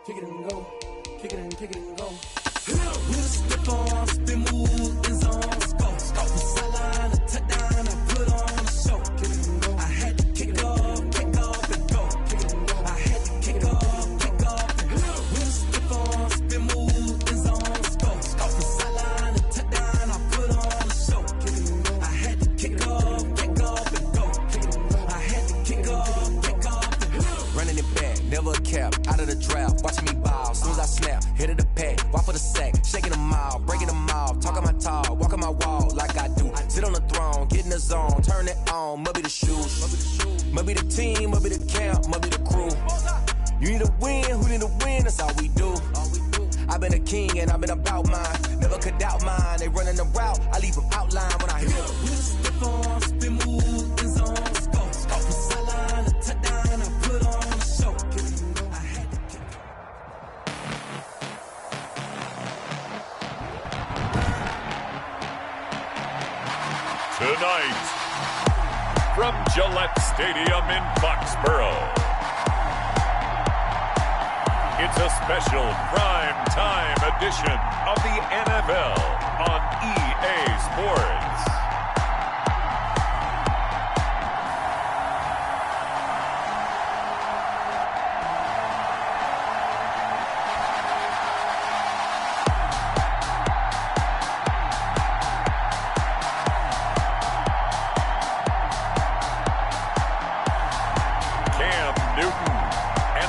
kick it and go, kick it and go. With a slip on, spin move, in zone, scope. From sideline to touchdown, I put on a show. Kick it and go. I had to kick off and go. Kick it and go. I had to kick off and go. With a slip on, spin move, in zone, scope. From sideline to touchdown, I put on a show. Kick it and go. I had to kick off and go. Kick it and go. I had to kick off and go. Running it back, never a cap, out of the draft, watching me ball. Soon as I snap, hit of the pack, walk for the sack, shaking them out, breaking them off, talking my talk, walking my wall like I do. Sit on the throne, get in the zone, turn it on, must be the shoes, must be the team, must be the camp, must be the crew. You need to win, who need to win, that's all we do. I've been a king and I've been about mine, never could doubt mine. They running the route, I leave them outline when I hit them. We just step on, spin move, in zone, scope. From sideline to touchdown, I put on a show. I had to kick it. Tonight, from Gillette Stadium in Foxborough, it's a special prime time edition of the NFL on EA Sports.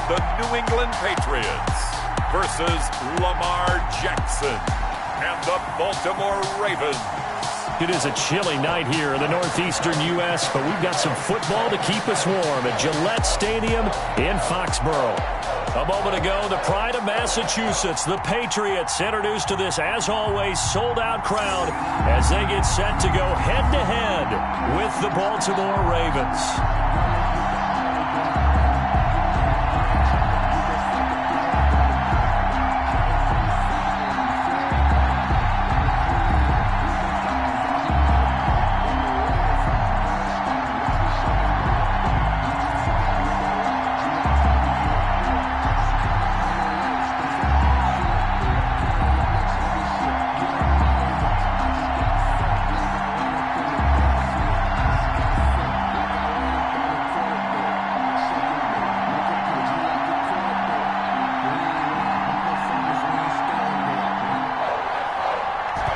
The New England Patriots versus Lamar Jackson and the Baltimore Ravens. It is a chilly night here in the northeastern U.S., but we've got some football to keep us warm at Gillette Stadium in Foxborough. A moment ago, the pride of Massachusetts, the Patriots, introduced to this, as always, sold-out crowd as they get set to go head-to-head with the Baltimore Ravens.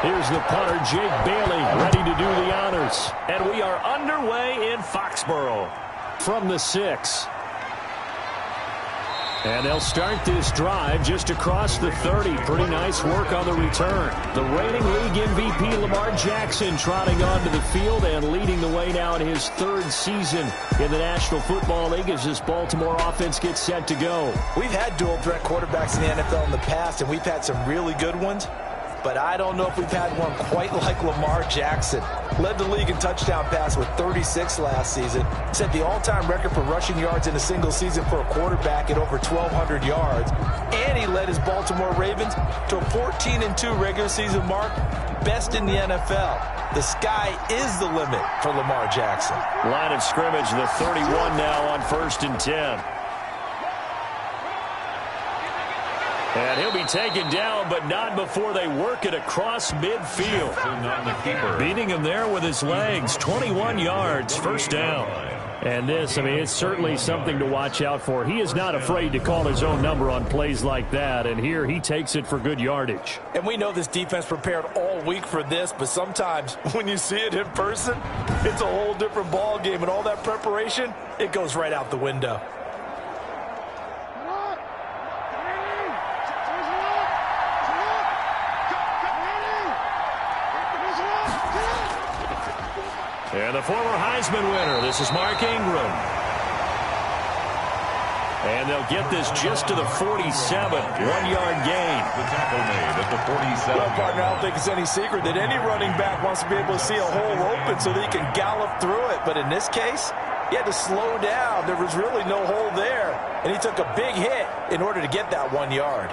Here's the punter, Jake Bailey, ready to do the honors. And we are underway in Foxborough from the 6. And they'll start this drive just across the 30. Pretty nice work on the return. The reigning league MVP Lamar Jackson trotting onto the field and leading the way now in his 3rd season in the National Football League as this Baltimore offense gets set to go. We've had dual threat quarterbacks in the NFL in the past, and we've had some really good ones. But I don't know if we've had one quite like Lamar Jackson. Led the league in touchdown pass with 36 last season. Set the all-time record for rushing yards in a single season for a quarterback at over 1,200 yards. And he led his Baltimore Ravens to a 14-2 regular season mark, best in the NFL. The sky is the limit for Lamar Jackson. Line of scrimmage, the 31 now on 1st and 10. And he'll be taken down, but not before they work it across midfield. Beating him there with his legs. 21 yards, 1st down. And this, I mean, it's certainly something to watch out for. He is not afraid to call his own number on plays like that. And here he takes it for good yardage. And we know this defense prepared all week for this, but sometimes when you see it in person, it's a whole different ball game. And all that preparation, it goes right out the window. And the former Heisman winner, this is Mark Ingram. And they'll get this just to the 47, 1-yard gain. The tackle made at the 47. Well, partner, I don't think it's any secret that any running back wants to be able to see a hole open so that he can gallop through it. But in this case, he had to slow down. There was really no hole there. And he took a big hit in order to get that 1 yard.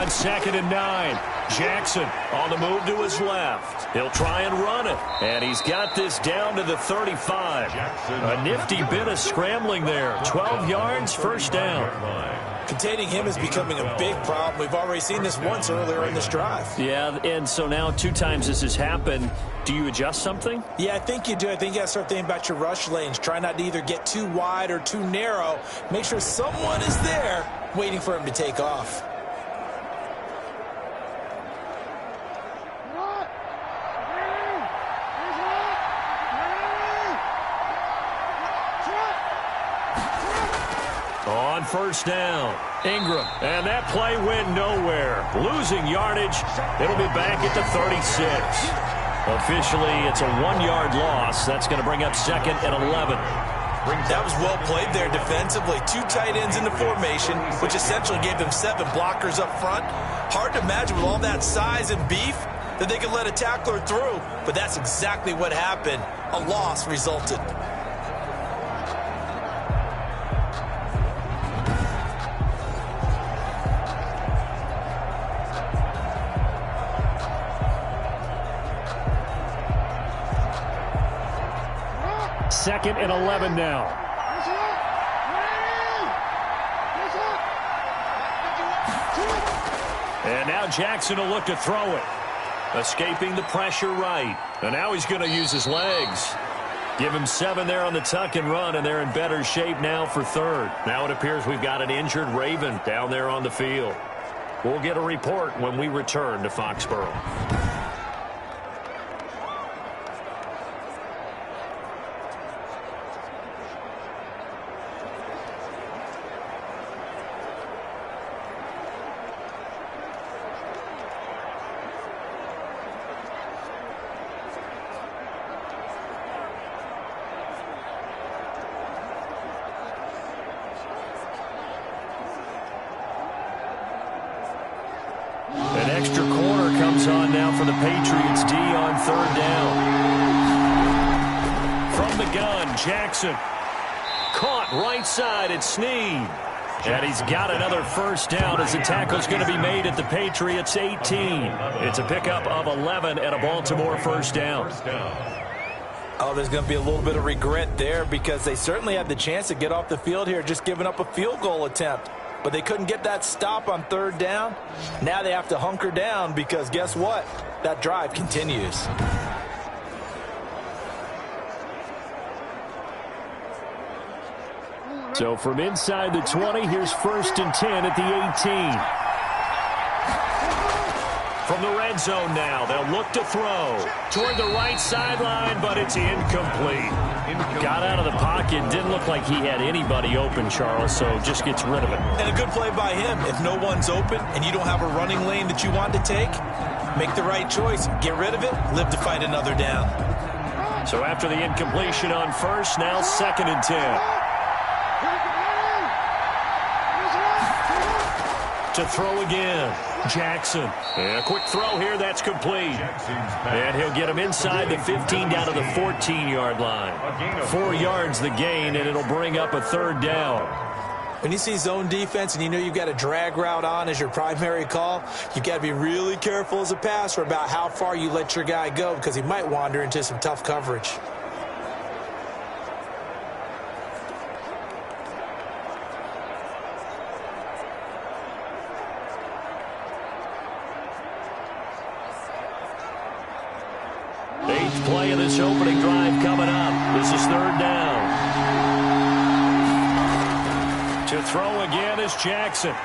on 2nd and 9. Jackson on the move to his left. He'll try and run it. And he's got this down to the 35. A nifty bit of scrambling there. 12 yards, first down. Containing him is becoming a big problem. We've already seen this once earlier in this drive. Yeah, and so now 2 times this has happened. Do you adjust something? Yeah, I think you do. I think you got to start thinking about your rush lanes. Try not to either get too wide or too narrow. Make sure someone is there waiting for him to take off. On first down, Ingram. And that play went nowhere. Losing yardage. It'll be back at the 36. Officially, it's a 1-yard loss. That's going to bring up 2nd and 11. That was well played there defensively. 2 tight ends in the formation, which essentially gave them 7 blockers up front. Hard to imagine with all that size and beef that they could let a tackler through. But that's exactly what happened. A loss resulted. Second and 11 now. And now Jackson will look to throw it. Escaping the pressure right. And now he's going to use his legs. Give him 7 there on the tuck and run, and they're in better shape now for 3rd. Now it appears we've got an injured Raven down there on the field. We'll get a report when we return to Foxborough. An extra corner comes on now for the Patriots D on 3rd down. From the gun, Jackson. Caught right side at Snead. And he's got another first down as the tackle's going to be made at the Patriots 18. It's a pickup of 11 and a Baltimore first down. Oh, there's going to be a little bit of regret there because they certainly had the chance to get off the field here, just giving up a field goal attempt. But they couldn't get that stop on 3rd down. Now they have to hunker down because guess what? That drive continues. So from inside the 20, here's 1st and 10 at the 18. From the red zone now, they'll look to throw toward the right sideline, but it's incomplete. Got out of the pocket, didn't look like he had anybody open, Charles, so just gets rid of it. And a good play by him. If no one's open and you don't have a running lane that you want to take, make the right choice. Get rid of it, live to fight another down. So after the incompletion on 1st, now 2nd and 10. To throw again, Jackson. And a quick throw here, that's complete. And he'll get him inside the 15 down to the 14-yard line. 4 yards the gain, and it'll bring up a 3rd down. When you see zone defense and you know you've got a drag route on as your primary call, you've got to be really careful as a passer about how far you let your guy go because he might wander into some tough coverage. Play of this opening drive coming up. This is 3rd down. To throw again is Jackson.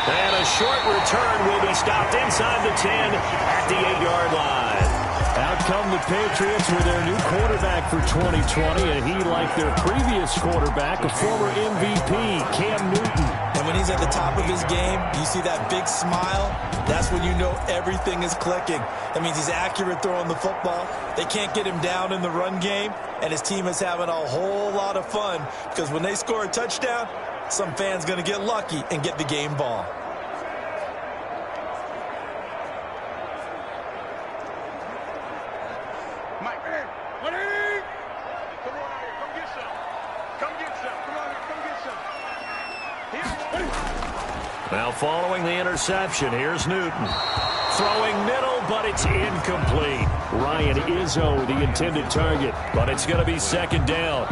And a short return will be stopped inside the 10 at the 8-yard line. Out come the Patriots with their new quarterback for 2020, and he, like their previous quarterback, a former MVP, Cam Newton. And when he's at the top of his game, you see that big smile, that's when you know everything is clicking. That means he's accurate throwing the football. They can't get him down in the run game, and his team is having a whole lot of fun because when they score a touchdown, some fan's going to get lucky and get the game ball. Now following the interception, here's Newton. Throwing middle, but it's incomplete. Ryan Izzo, the intended target, but it's going to be second down.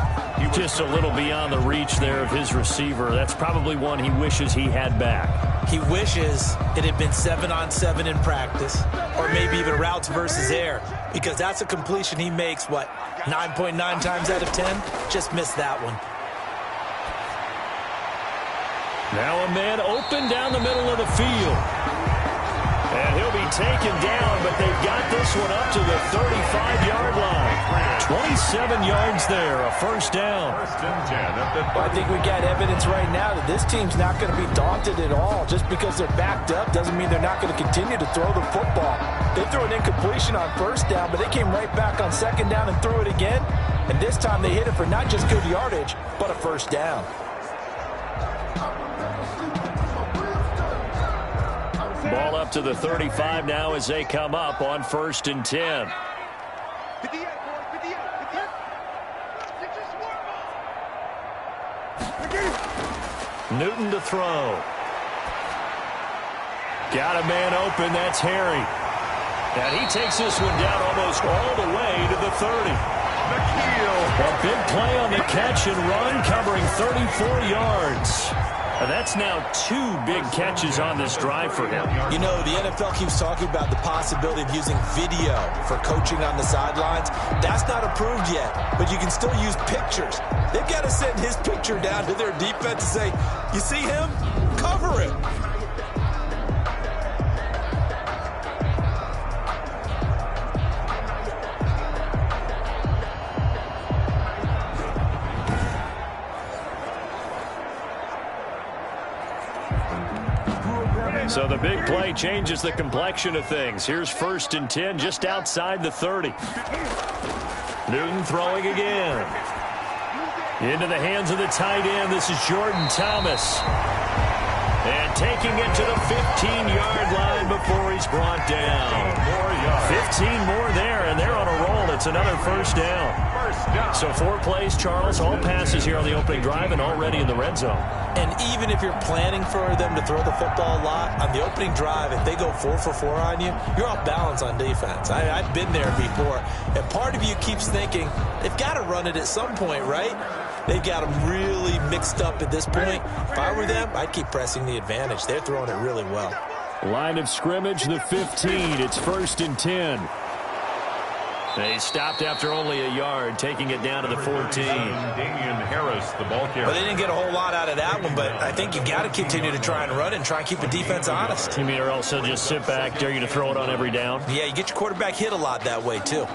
Just a little beyond the reach there of his receiver. That's probably one he wishes he had back. He wishes it had been 7-on-7 in practice, or maybe even routes versus air, because that's a completion he makes, 9.9 times out of 10? Just missed that one. Now a man open down the middle of the field. And he'll be taken down, but they've got this one up to the 35-yard line. 27 yards there, a first down. Well, I think we got evidence right now that this team's not going to be daunted at all. Just because they're backed up doesn't mean they're not going to continue to throw the football. They threw an incompletion on first down, but they came right back on second down and threw it again. And this time they hit it for not just good yardage, but a first down. Ball up to the 35 now as they come up on 1st and 10. Newton to throw. Got a man open. That's Harry. And he takes this one down almost all the way to the 30. A big play on the catch and run, covering 34 yards. And that's now 2 big catches on this drive for him. You know, the NFL keeps talking about the possibility of using video for coaching on the sidelines. That's not approved yet, but you can still use pictures. They've got to send his picture down to their defense and say, you see him? Cover him. So the big play changes the complexion of things. Here's 1st and 10 just outside the 30. Newton throwing again. Into the hands of the tight end. This is Jordan Thomas. And taking it to the 15-yard line before he's brought down. 15 more there, and they're on a roll. It's another first down. So 4 plays, Charles, all passes here on the opening drive and already in the red zone. And even if you're planning for them to throw the football a lot, on the opening drive, if they go 4 for 4 on you, you're off balance on defense. I've been there before. And part of you keeps thinking, they've got to run it at some point, right? They've got them really mixed up at this point. If I were them, I'd keep pressing the advantage. They're throwing it really well. Line of scrimmage, the 15. It's 1st and 10. They stopped after only a yard, taking it down to the 14. Damian Harris, the ball carrier. Well, they didn't get a whole lot out of that one, but I think you got to continue to try and run and try and keep the defense honest. You mean, or else they'll just sit back, dare you to throw it on every down? Yeah, you get your quarterback hit a lot that way, too.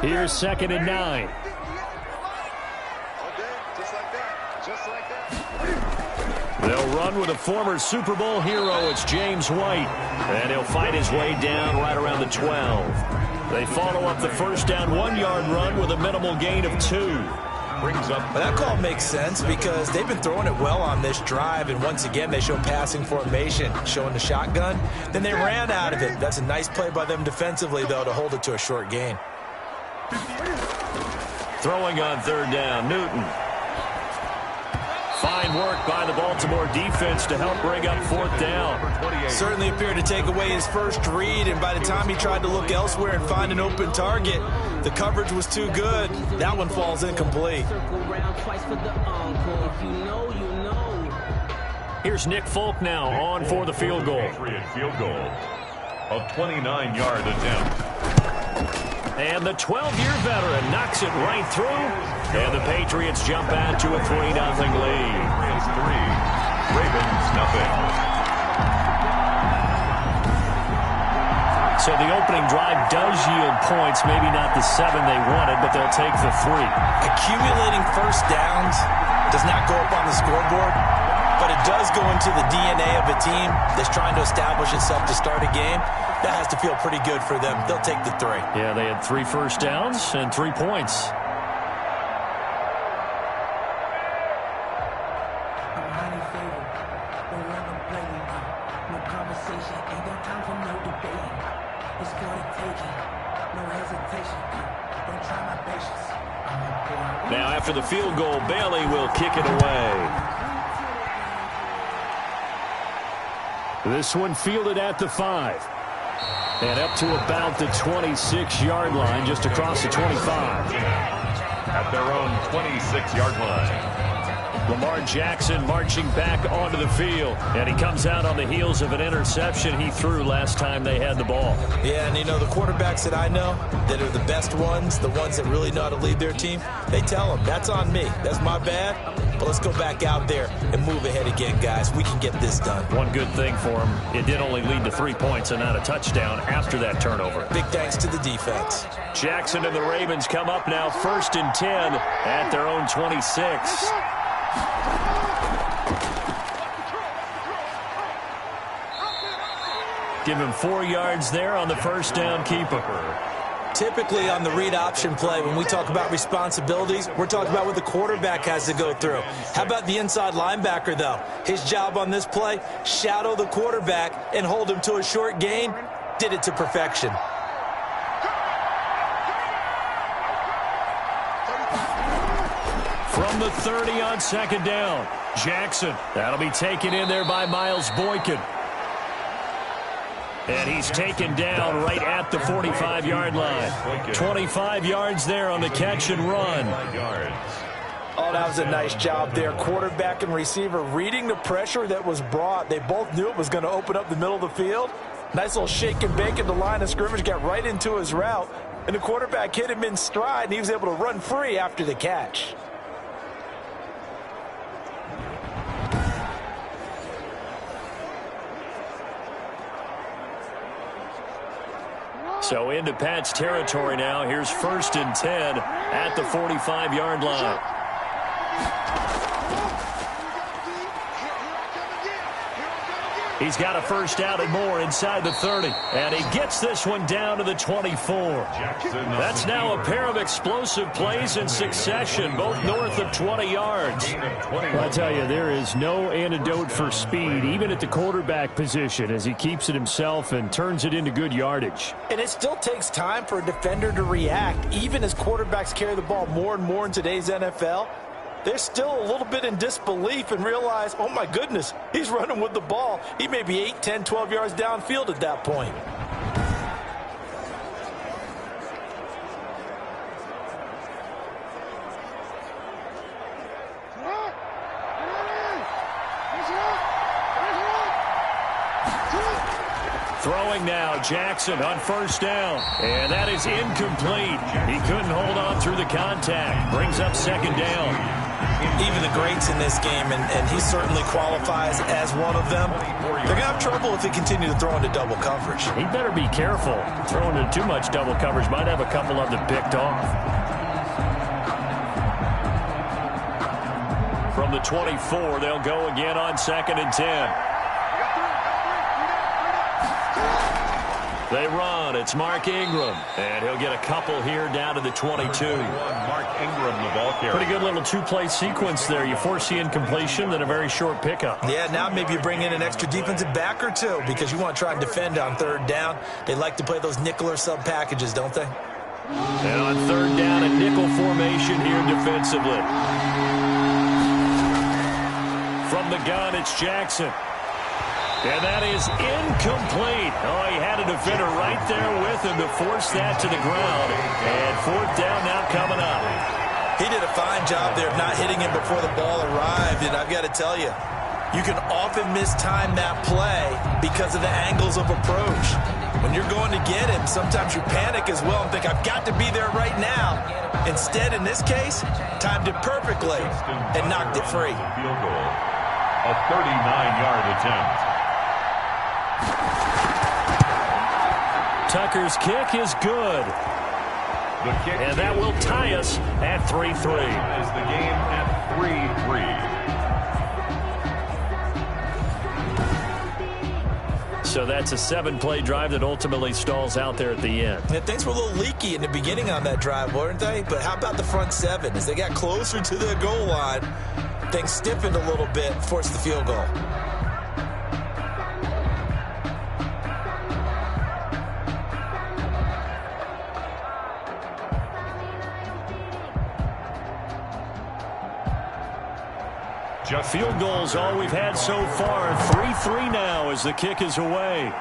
Here's 2nd and 9. They'll run with a former Super Bowl hero. It's James White. And he'll fight his way down right around the 12. They follow up the first down 1-yard run with a minimal gain of 2. Brings up. Well, that call makes sense because they've been throwing it well on this drive. And once again, they show passing formation, showing the shotgun. Then they ran out of it. That's a nice play by them defensively, though, to hold it to a short gain. Throwing on 3rd down, Newton. Fine work by the Baltimore defense to help bring up 4th down. Certainly appeared to take away his first read, and by the time he tried to look elsewhere and find an open target, the coverage was too good. That one falls incomplete. Here's Nick Folk now on for the field goal. Patriot field goal. A 29-yard attempt. And the 12-year veteran knocks it right through. And the Patriots jump out to a 3-0 lead. Patriots 3, Ravens nothing. So the opening drive does yield points, maybe not the 7 they wanted, but they'll take the 3. Accumulating first downs does not go up on the scoreboard, but it does go into the DNA of a team that's trying to establish itself to start a game. That has to feel pretty good for them. They'll take the 3. Yeah, they had 3 first downs and 3 points. No conversation, ain't got time for no debate. It's gonna take it. No hesitation. Don't try my patience. Now after the field goal, Bailey will kick it away. This one fielded at the 5. And up to about the 26-yard line, just across the 25. At their own 26-yard line. Lamar Jackson marching back onto the field. And he comes out on the heels of an interception he threw last time they had the ball. Yeah, and you know, the quarterbacks that I know that are the best ones, the ones that really know how to lead their team, they tell them, that's on me. That's my bad. But let's go back out there and move ahead again, guys. We can get this done. One good thing for him, it did only lead to 3 points and not a touchdown after that turnover. Big thanks to the defense. Jackson and the Ravens come up now 1st and 10 at their own 26. Give him 4 yards there on the first down keeper. Typically on the read option play, when we talk about responsibilities, we're talking about what the quarterback has to go through. How about the inside linebacker, though? His job on this play, shadow the quarterback and hold him to a short gain. Did it to perfection. From the 30 on second down, Jackson. That'll be taken in there by Miles Boykin. And he's taken down right at the 45-yard line. 25 yards there on the catch and run. Oh, that was a nice job there. Quarterback and receiver reading the pressure that was brought. They both knew it was going to open up the middle of the field. Nice little shake and bake at the line of scrimmage, got right into his route. And the quarterback hit him in stride, and he was able to run free after the catch. So into Pat's territory now. Here's 1st and 10 at the 45-yard line. He's got a first down and more inside the 30. And he gets this one down to the 24. That's now a pair of explosive plays in succession, both north of 20 yards. I tell you, there is no antidote for speed, even at the quarterback position, as he keeps it himself and turns it into good yardage. And it still takes time for a defender to react, even as quarterbacks carry the ball more and more in today's NFL. They're still a little bit in disbelief and realize, oh my goodness, he's running with the ball. He may be 8, 10, 12 yards downfield at that point. Throwing now, Jackson on first down. And that is incomplete. He couldn't hold on through the contact. Brings up second down. Even the greats in this game, and he certainly qualifies as one of them, they're going to have trouble if they continue to throw into double coverage. He better be careful. Throwing into too much double coverage might have a couple of them picked off. From the 24, they'll go again on 2nd and 10. They run. It's Mark Ingram. And he'll get a couple here down to the 22. Mark Ingram, the ball carrier. Pretty good little 2-play sequence there. You force the incompletion, then a very short pickup. Yeah, now maybe you bring in an extra defensive back or two because you want to try and defend on 3rd down. They like to play those nickel or sub packages, don't they? And on 3rd down, a nickel formation here defensively. From the gun, it's Jackson. And that is incomplete. Oh, he had a defender right there with him to force that to the ground. And 4th down now coming up. He did a fine job there of not hitting him before the ball arrived. And I've got to tell you, you can often mistime that play because of the angles of approach. When you're going to get him, sometimes you panic as well and think, I've got to be there right now. Instead, in this case, timed it perfectly and knocked it free. Field goal. A 39-yard attempt. Tucker's kick is good. And that will tie us at 3-3. Is the game at 3-3. So that's a 7-play drive that ultimately stalls out there at the end. Yeah, things were a little leaky in the beginning on that drive, weren't they? But how about the front 7? As they got closer to the goal line, things stiffened a little bit, forced the field goal. Field goals all we've had so far. 3-3 now as the kick is away.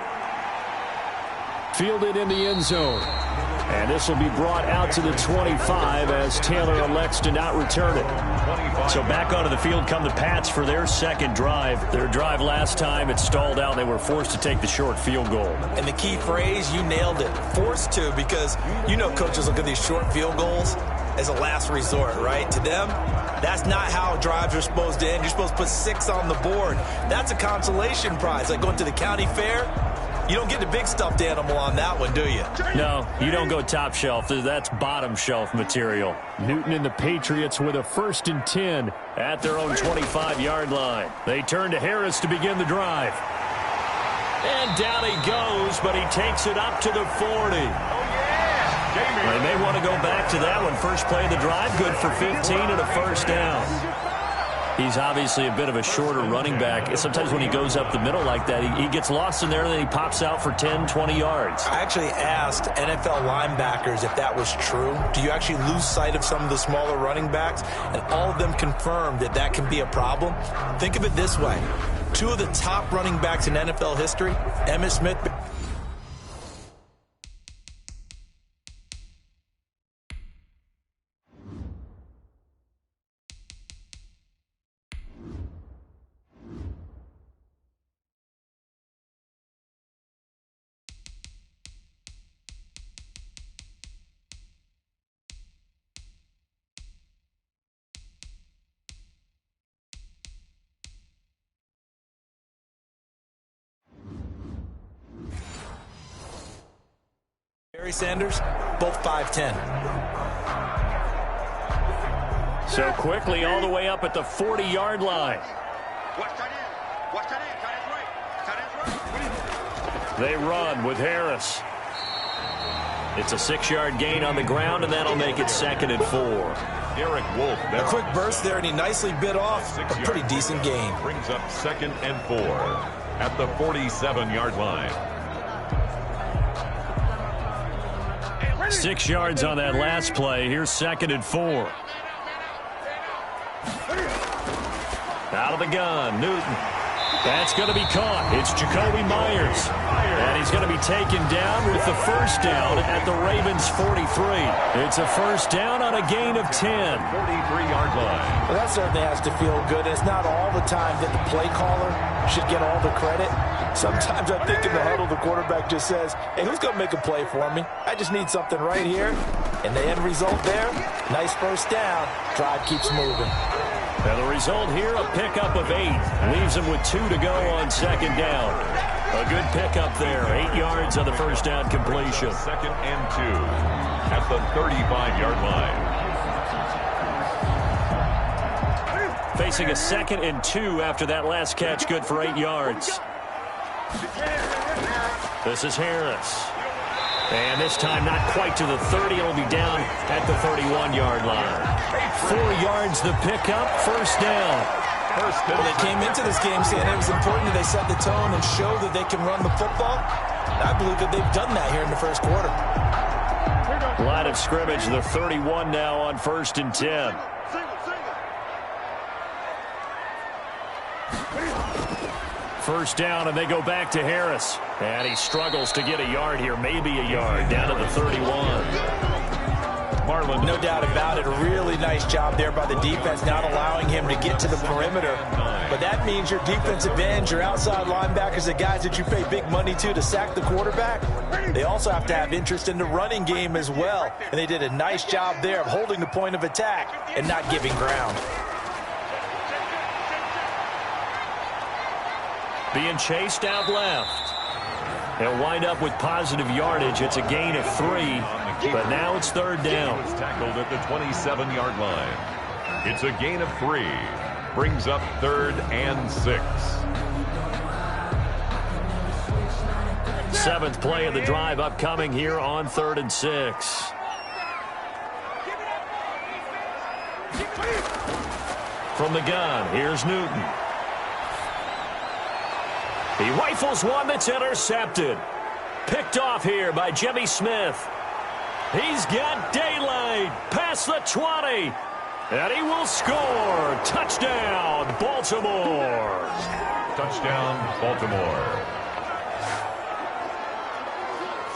Fielded in the end zone. And this will be brought out to the 25 as Taylor elects to not return it. So back onto the field come the Pats for their second drive. Their drive last time, it stalled out. They were forced to take the short field goal. And the key phrase, you nailed it. Forced to, because you know coaches look at these short field goals as a last resort, right? To them, that's not how drives are supposed to end. You're supposed to put 6 on the board. That's a consolation prize. Like going to the county fair, you don't get the big stuffed animal on that one, do you? No, you don't go top shelf. That's bottom shelf material. Newton and the Patriots with a 1st and 10 at their own 25-yard line. They turn to Harris to begin the drive. And down he goes, but he takes it up to the 40. They may want to go back to that one. First play of the drive, good for 15 and a first down. He's obviously a bit of a shorter running back. Sometimes when he goes up the middle like that, he gets lost in there, and then he pops out for 10, 20 yards. I actually asked NFL linebackers if that was true. Do you actually lose sight of some of the smaller running backs? And all of them confirmed that that can be a problem. Think of it this way. 2 of the top running backs in NFL history, Emmitt Smith. Sanders, both 5'10". So quickly all the way up at the 40-yard line. They run with Harris. It's a 6-yard gain on the ground, and that'll make it 2nd and 4. Derek Wolf. A quick burst there, and he nicely bit off a pretty decent gain. Brings up 2nd and 4 at the 47-yard line. 6 yards on that last play. Here's 2nd and 4. Out of the gun, Newton. That's going to be caught. It's Jacoby Myers. And he's going to be taken down with the first down at the Ravens 43. It's a first down on a gain of 10. 43-yard line. Well, that certainly has to feel good. It's not all the time that the play caller should get all the credit. Sometimes I think in the huddle, the quarterback just says, hey, who's going to make a play for me? I just need something right here. And the end result there, nice first down. Drive keeps moving. And the result here, a pickup of 8. Leaves him with 2 to go on 2nd down. A good pickup there. 8 yards on the first down completion. 2nd and 2 at the 35-yard line. Facing a 2nd and 2 after that last catch, good for 8 yards. This is Harris. And this time not quite to the 30. It'll be down at the 31-yard line. 4 yards the pickup, first down. When they came into this game saying it was important that they set the tone and show that they can run the football, I believe that they've done that here in the first quarter. Line of scrimmage, the 31 now on 1st and 10. First down, and they go back to Harris. And he struggles to get a yard here, maybe a yard, down to the 31. Marlon, no doubt about it. A really nice job there by the defense, not allowing him to get to the perimeter. But that means your defensive ends, your outside linebackers, the guys that you pay big money to sack the quarterback, they also have to have interest in the running game as well. And they did a nice job there of holding the point of attack and not giving ground. Being chased out left. They'll wind up with positive yardage. It's a gain of 3, but now it's 3rd down. He was tackled at the 27-yard line. It's a gain of 3. Brings up 3rd and 6. 7th play of the drive upcoming here on 3rd and 6. From the gun, here's Newton. He rifles one that's intercepted. Picked off here by Jimmy Smith. He's got daylight past the 20. And he will score. Touchdown, Baltimore. Touchdown, Baltimore.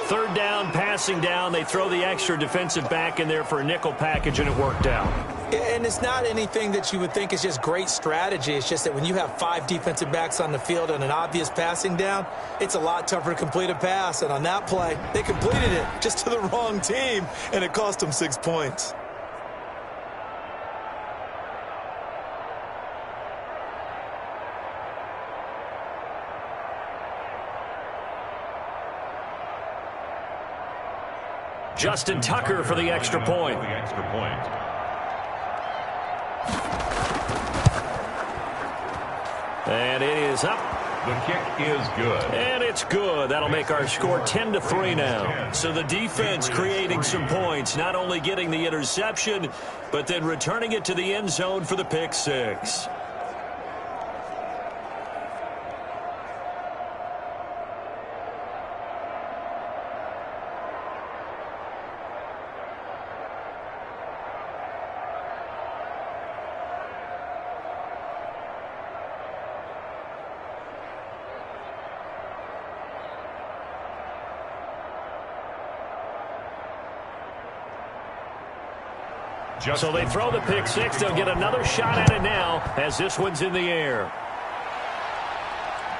Third down, passing down. They throw the extra defensive back in there for a nickel package, and it worked out. And it's not anything that you would think is just great strategy. It's just that when you have 5 defensive backs on the field and an obvious passing down, it's a lot tougher to complete a pass. And on that play, they completed it just to the wrong team, and it cost them 6 points. Justin Tucker for the extra point. And it is up. The kick is good. And it's good. That'll make our score 10-3 now. So the defense creating some points, not only getting the interception, but then returning it to the end zone for the pick six. So they throw the pick six. They'll get another shot at it now as this one's in the air.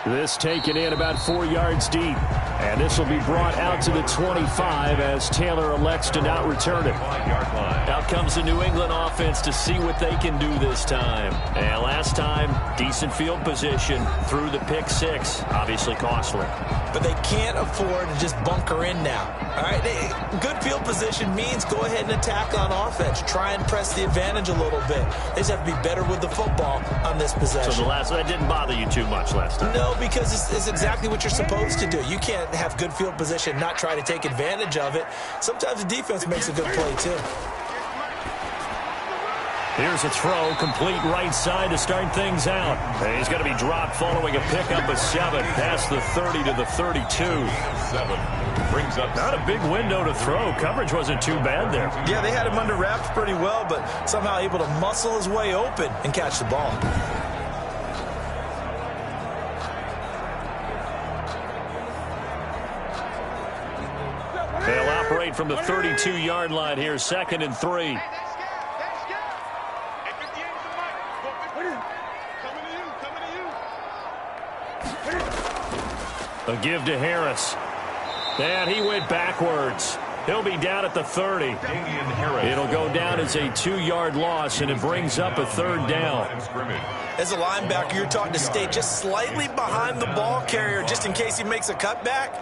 This taken in about 4 yards deep. And this will be brought out to the 25 as Taylor elects to not return it. Out comes the New England offense to see what they can do this time. And last time, decent field position through the pick six. Obviously costly. But they can't afford to just bunker in now. All right, good field position means go ahead and attack on offense. Try and press the advantage a little bit. They just have to be better with the football on this possession. So that didn't bother you too much last time? No, because it's exactly what you're supposed to do. You can't have good field position, not try to take advantage of it. Sometimes the defense makes a good play, too. Here's a throw, complete right side to start things out. And he's going to be dropped following a pickup of 7, past the 30 to the 32. 7 brings up. Not a big window to throw. Coverage wasn't too bad there. Yeah, they had him under wraps pretty well, but somehow able to muscle his way open and catch the ball. They'll operate from the 32-yard line here, 2nd and 3. A give to Harris. And he went backwards. He'll be down at the 30. It'll go down as a 2-yard loss, and it brings up a 3rd down. As a linebacker, you're taught to stay just slightly behind the ball carrier just in case he makes a cutback.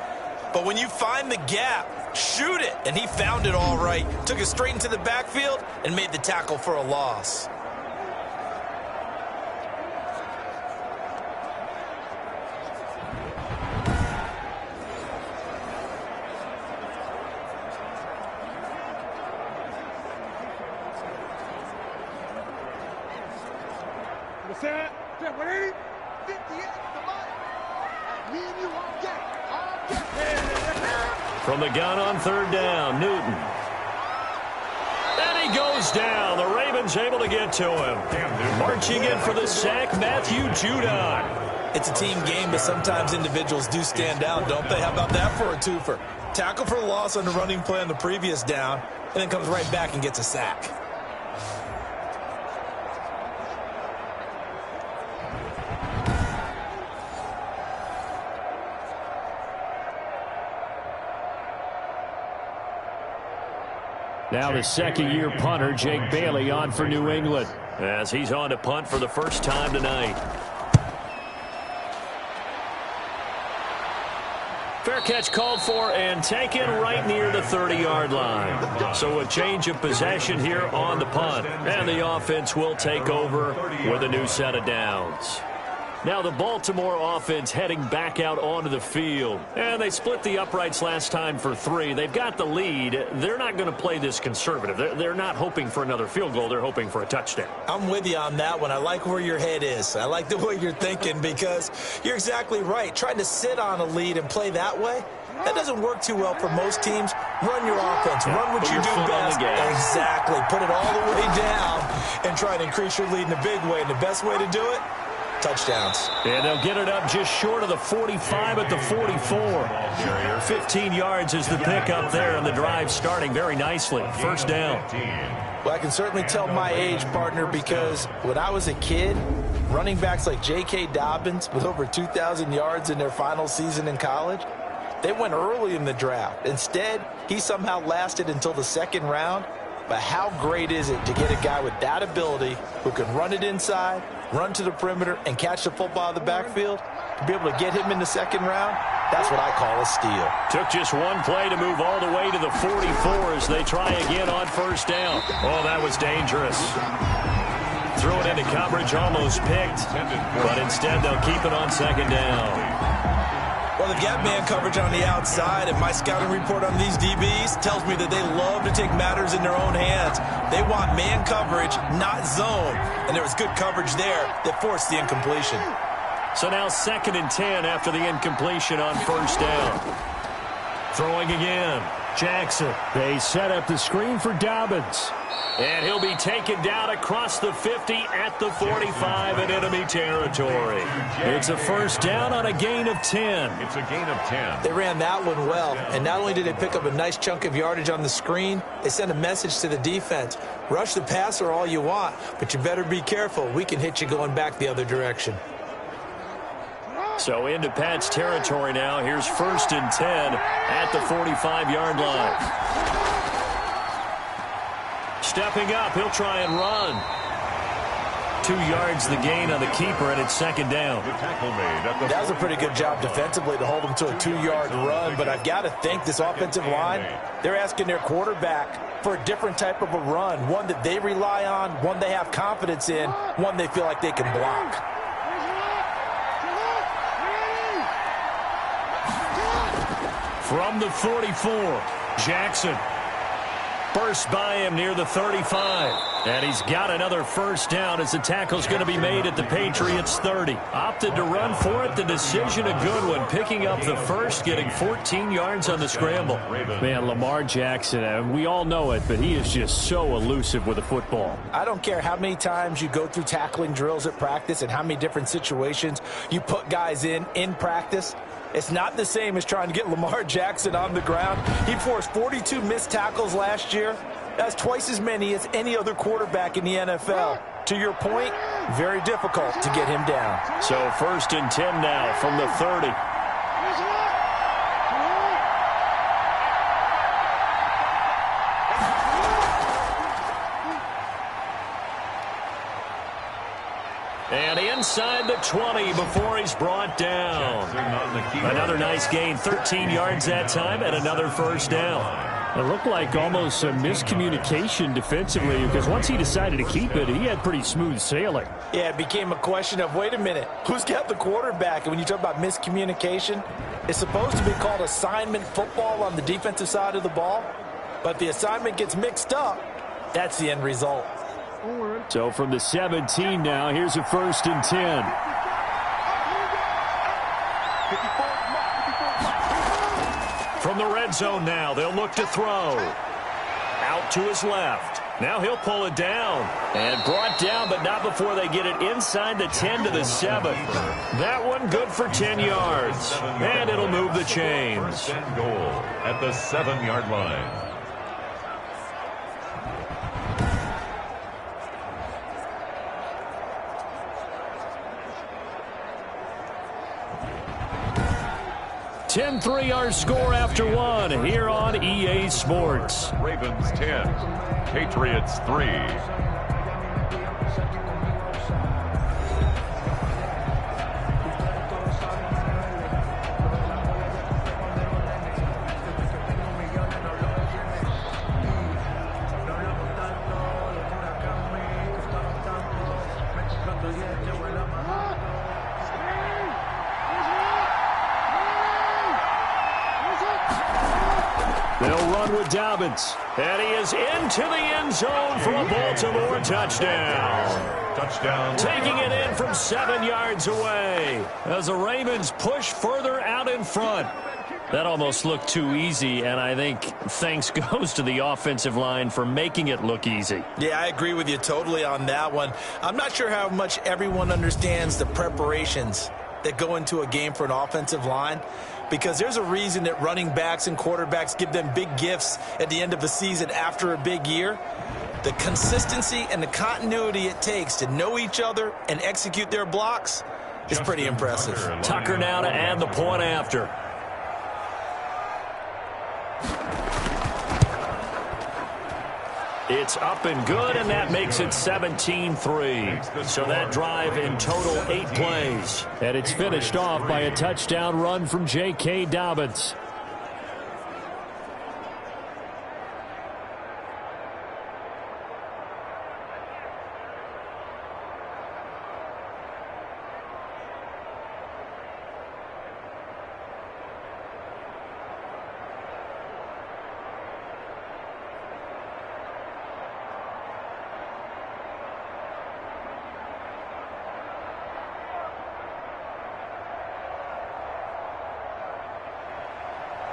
But when you find the gap, shoot it. And he found it all right. Took it straight into the backfield and made the tackle for a loss. From the gun on 3rd down, Newton. And he goes down. The Ravens able to get to him. Marching in for the sack, Matthew Judon. It's a team game, but sometimes individuals do stand out, don't they? How about that for a twofer? Tackle for a loss on the running play on the previous down, and then comes right back and gets a sack. Now the second-year punter, Jake Bailey, on for New England. As he's on to punt for the first time tonight. Fair catch called for and taken right near the 30-yard line. So a change of possession here on the punt. And the offense will take over with a new set of downs. Now the Baltimore offense heading back out onto the field. And they split the uprights last time for 3. They've got the lead. They're not going to play this conservative. They're not hoping for another field goal. They're hoping for a touchdown. I'm with you on that one. I like where your head is. I like the way you're thinking because you're exactly right. Trying to sit on a lead and play that way, That doesn't work too well for most teams. Run your offense. Run what you do best. Exactly. Put it all the way down and try to increase your lead in a big way. And the best way to do it, touchdowns. And they'll get it up just short of the 45 at the 44. 15 yards is the pickup there, and the drive starting very nicely. First down. Well, I can certainly tell my age, partner, because when I was a kid, running backs like J.K. Dobbins with over 2,000 yards in their final season in college, they went early in the draft. Instead, he somehow lasted until the second round. But how great is it to get a guy with that ability who can run it inside, run to the perimeter, and catch the football out of the backfield? To be able to get him in the second round, that's what I call a steal. Took just one play to move all the way to the 44 as they try again on first down. Oh, that was dangerous. Threw it into coverage, almost picked, but instead they'll keep it on second down. Well, they've got man coverage on the outside, and my scouting report on these DBs tells me that they love to take matters in their own hands. They want man coverage, not zone, and there was good coverage there that forced the incompletion. So now 2nd and 10 after the incompletion on first down. Throwing again. Jackson. They set up the screen for Dobbins. And he'll be taken down across the 50 at the 45 in enemy territory. It's a first down on a gain of 10. It's a gain of 10. They ran that one well, and not only did they pick up a nice chunk of yardage on the screen, they sent a message to the defense. Rush the passer all you want, but you better be careful. We can hit you going back the other direction. So into Pat's territory now. Here's 1st and 10 at the 45-yard line. Stepping up, he'll try and run. 2 yards the gain on the keeper, and it's second down. That was a pretty good job defensively to hold him to a 2-yard run, but I've got to think this offensive line, they're asking their quarterback for a different type of a run, one that they rely on, one they have confidence in, one they feel like they can block. From the 44, Jackson. Burst by him near the 35. And he's got another first down as the tackle's going to be made at the Patriots' 30. Opted to run for it. The decision a good one. Picking up the first, getting 14 yards on the scramble. Man, Lamar Jackson, we all know it, but he is just so elusive with the football. I don't care how many times you go through tackling drills at practice and how many different situations you put guys in practice. It's not the same as trying to get Lamar Jackson on the ground. He forced 42 missed tackles last year. That's twice as many as any other quarterback in the NFL. To your point, very difficult to get him down. So 1st and 10 now from the 30. And inside the 20 before he's brought down. Another nice gain, 13 yards that time, and another first down. It looked like almost a miscommunication defensively because once he decided to keep it, he had pretty smooth sailing. Yeah, it became a question of, wait a minute, who's got the quarterback? And when you talk about miscommunication, it's supposed to be called assignment football on the defensive side of the ball. But if the assignment gets mixed up, that's the end result. So from the 17 now, here's a 1st and 10. From the red zone now, they'll look to throw. Out to his left. Now he'll pull it down. And brought down, but not before they get it inside the 10 to the 7. That one good for 10 yards. And it'll move the chains. Goal at the 7-yard line. (10-3) our score after one here on EA Sports. Ravens 10, Patriots 3. They'll run with Dobbins. And he is into the end zone for a Baltimore touchdown. Touchdown. Taking it in from 7 yards away as the Ravens push further out in front. That almost looked too easy, and I think thanks goes to the offensive line for making it look easy. Yeah, I agree with you totally on that one. I'm not sure how much everyone understands the preparations that go into a game for an offensive line, because there's a reason that running backs and quarterbacks give them big gifts at the end of the season after a big year. The consistency and the continuity it takes to know each other and execute their blocks is pretty impressive. Tucker now to add the point after. It's up and good, and that makes it 17-3. So that drive in total 8 plays. And it's finished off by a touchdown run from J.K. Dobbins.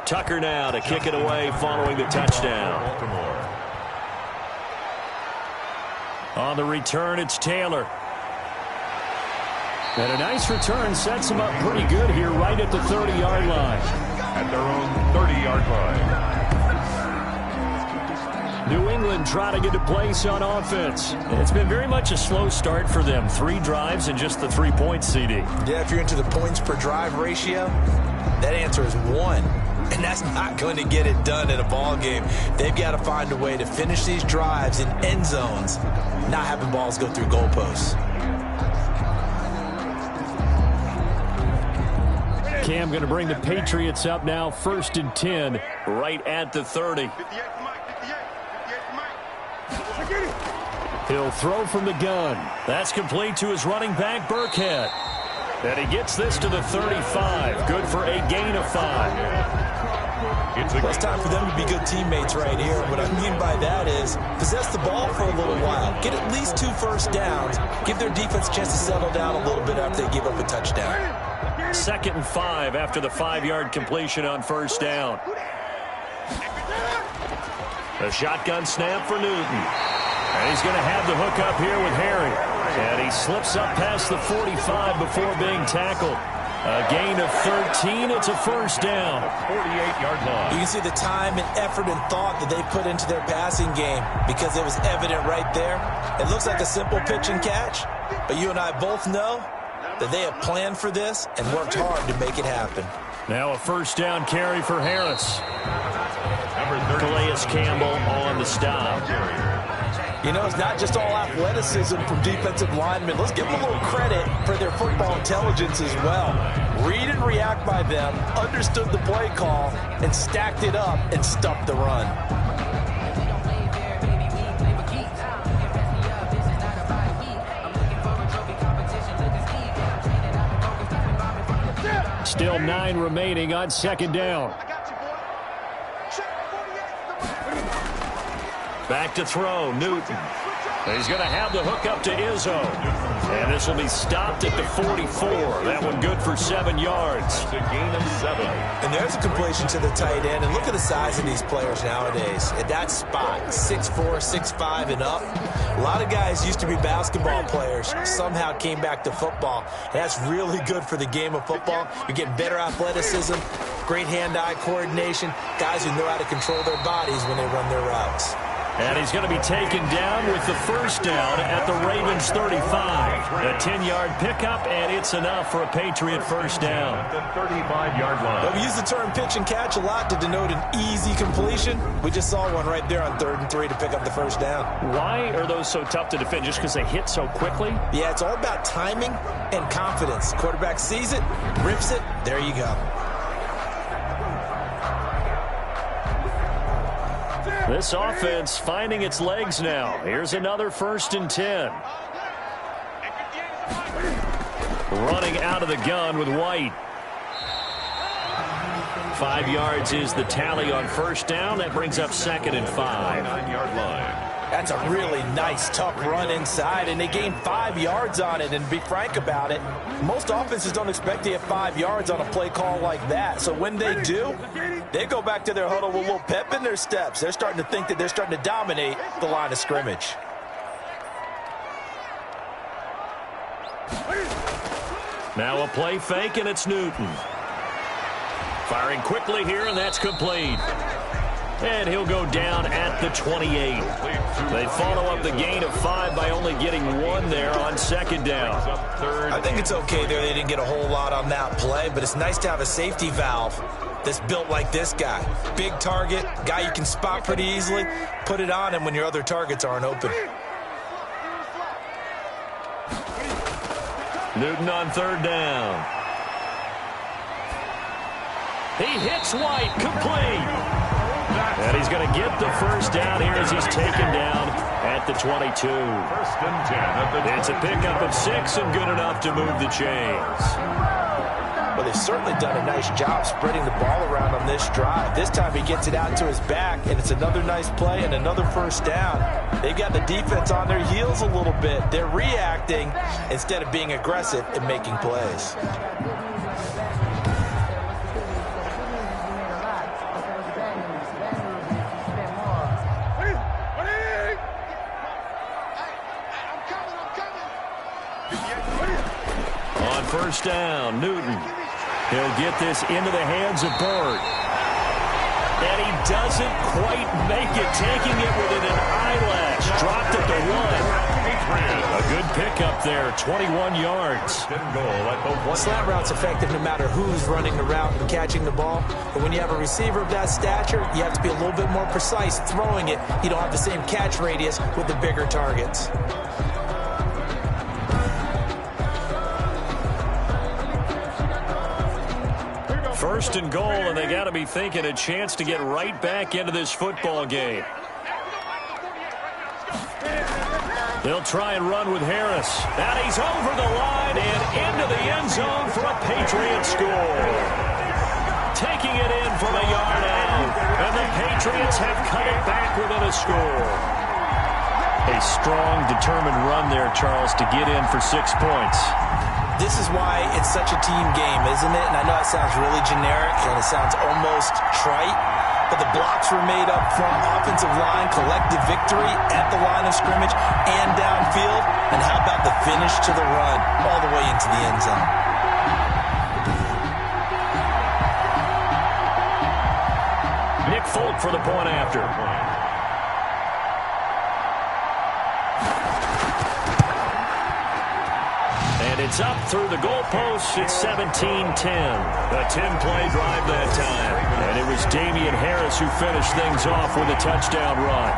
Tucker now to kick it away following the touchdown. On the return, it's Taylor. And a nice return sets him up pretty good here right at the 30-yard line. At their own 30-yard line. New England trying to get to place on offense. It's been very much a slow start for them. 3 drives and just the 3 points, CD. Yeah, if you're into the points per drive ratio, that answer is 1. And that's not going to get it done in a ball game. They've got to find a way to finish these drives in end zones, not having balls go through goalposts. Cam going to bring the Patriots up now, 1st and 10, right at the 30. He'll throw from the gun. That's complete to his running back, Burkhead. And he gets this to the 35. Good for a gain of 5. It's time for them to be good teammates right here. What I mean by that is possess the ball for a little while. Get at least 2 first downs. Give their defense a chance to settle down a little bit after they give up a touchdown. 2nd and 5 after the 5-yard completion on 1st down. A shotgun snap for Newton. And he's going to have the hook up here with Harry. And he slips up past the 45 before being tackled. A gain of 13. It's a 1st down. 48-yard line. You can see the time and effort and thought that they put into their passing game because it was evident right there. It looks like a simple pitch and catch, but you and I both know that they have planned for this and worked hard to make it happen. Now a 1st down carry for Harris. Calais Campbell on the stop. You know, it's not just all athleticism from defensive linemen. Let's give them a little credit for their football intelligence as well. Read and react by them, understood the play call, and stacked it up and stuffed the run. Still 9 remaining on 2nd down. Back to throw, Newton. He's going to have the hook up to Izzo. And this will be stopped at the 44. That one good for 7 yards. It's a gain of 7. And there's a completion to the tight end. And look at the size of these players nowadays. At that spot, 6'4", 6'5", and up. A lot of guys used to be basketball players. Somehow came back to football. And that's really good for the game of football. You're getting better athleticism, great hand-eye coordination, guys who know how to control their bodies when they run their routes. And he's going to be taken down with the 1st down at the Ravens 35. A 10-yard pickup, and it's enough for a Patriot 1st down. At the 35-yard line. We use the term pitch and catch a lot to denote an easy completion. We just saw one right there on 3rd and 3 to pick up the 1st down. Why are those so tough to defend? Just because they hit so quickly? Yeah, it's all about timing and confidence. Quarterback sees it, rips it, there you go. This offense finding its legs now. Here's another 1st and 10. Running out of the gun with White. 5 yards is the tally on 1st down. That brings up 2nd and 5. 9-yard line. That's a really nice, tough run inside, and they gained 5 yards on it. And to be frank about it, most offenses don't expect to get 5 yards on a play call like that. So when they do, they go back to their huddle with a little pep in their steps. They're starting to think that they're starting to dominate the line of scrimmage. Now a play fake, and it's Newton. Firing quickly here, and that's complete. And he'll go down at the 28. They follow up the gain of 5 by only getting 1 there on second down. I think it's okay there. They didn't get a whole lot on that play, but it's nice to have a safety valve that's built like this guy. Big target, guy you can spot pretty easily. Put it on him when your other targets aren't open. Newton on third down. He hits White, complete. And he's going to get the first down here as he's taken down at the 22. First and 10. It's a pickup of 6 and good enough to move the chains. Well, they've certainly done a nice job spreading the ball around on this drive. This time he gets it out to his back, and it's another nice play and another first down. They've got the defense on their heels a little bit. They're reacting instead of being aggressive and making plays. On first down, Newton. He'll get this into the hands of Bird. And he doesn't quite make it, taking it within an eyelash. Dropped at the 1. A good pickup there, 21 yards. Slant route's effective no matter who's running the route and catching the ball. But when you have a receiver of that stature, you have to be a little bit more precise throwing it. You don't have the same catch radius with the bigger targets. First and goal, and they got to be thinking a chance to get right back into this football game. They'll try and run with Harris. And he's over the line and into the end zone for a Patriot score. Taking it in from a yard out. And the Patriots have cut it back within a score. A strong, determined run there, Charles, to get in for 6 points. This is why it's such a team game, isn't it? And I know it sounds really generic and it sounds almost trite, but the blocks were made up from offensive line, collective victory at the line of scrimmage and downfield. And how about the finish to the run all the way into the end zone? Nick Folk for the point after. It's up through the goalposts. It's 17-10. A 10-play drive that time. And it was Damian Harris who finished things off with a touchdown run.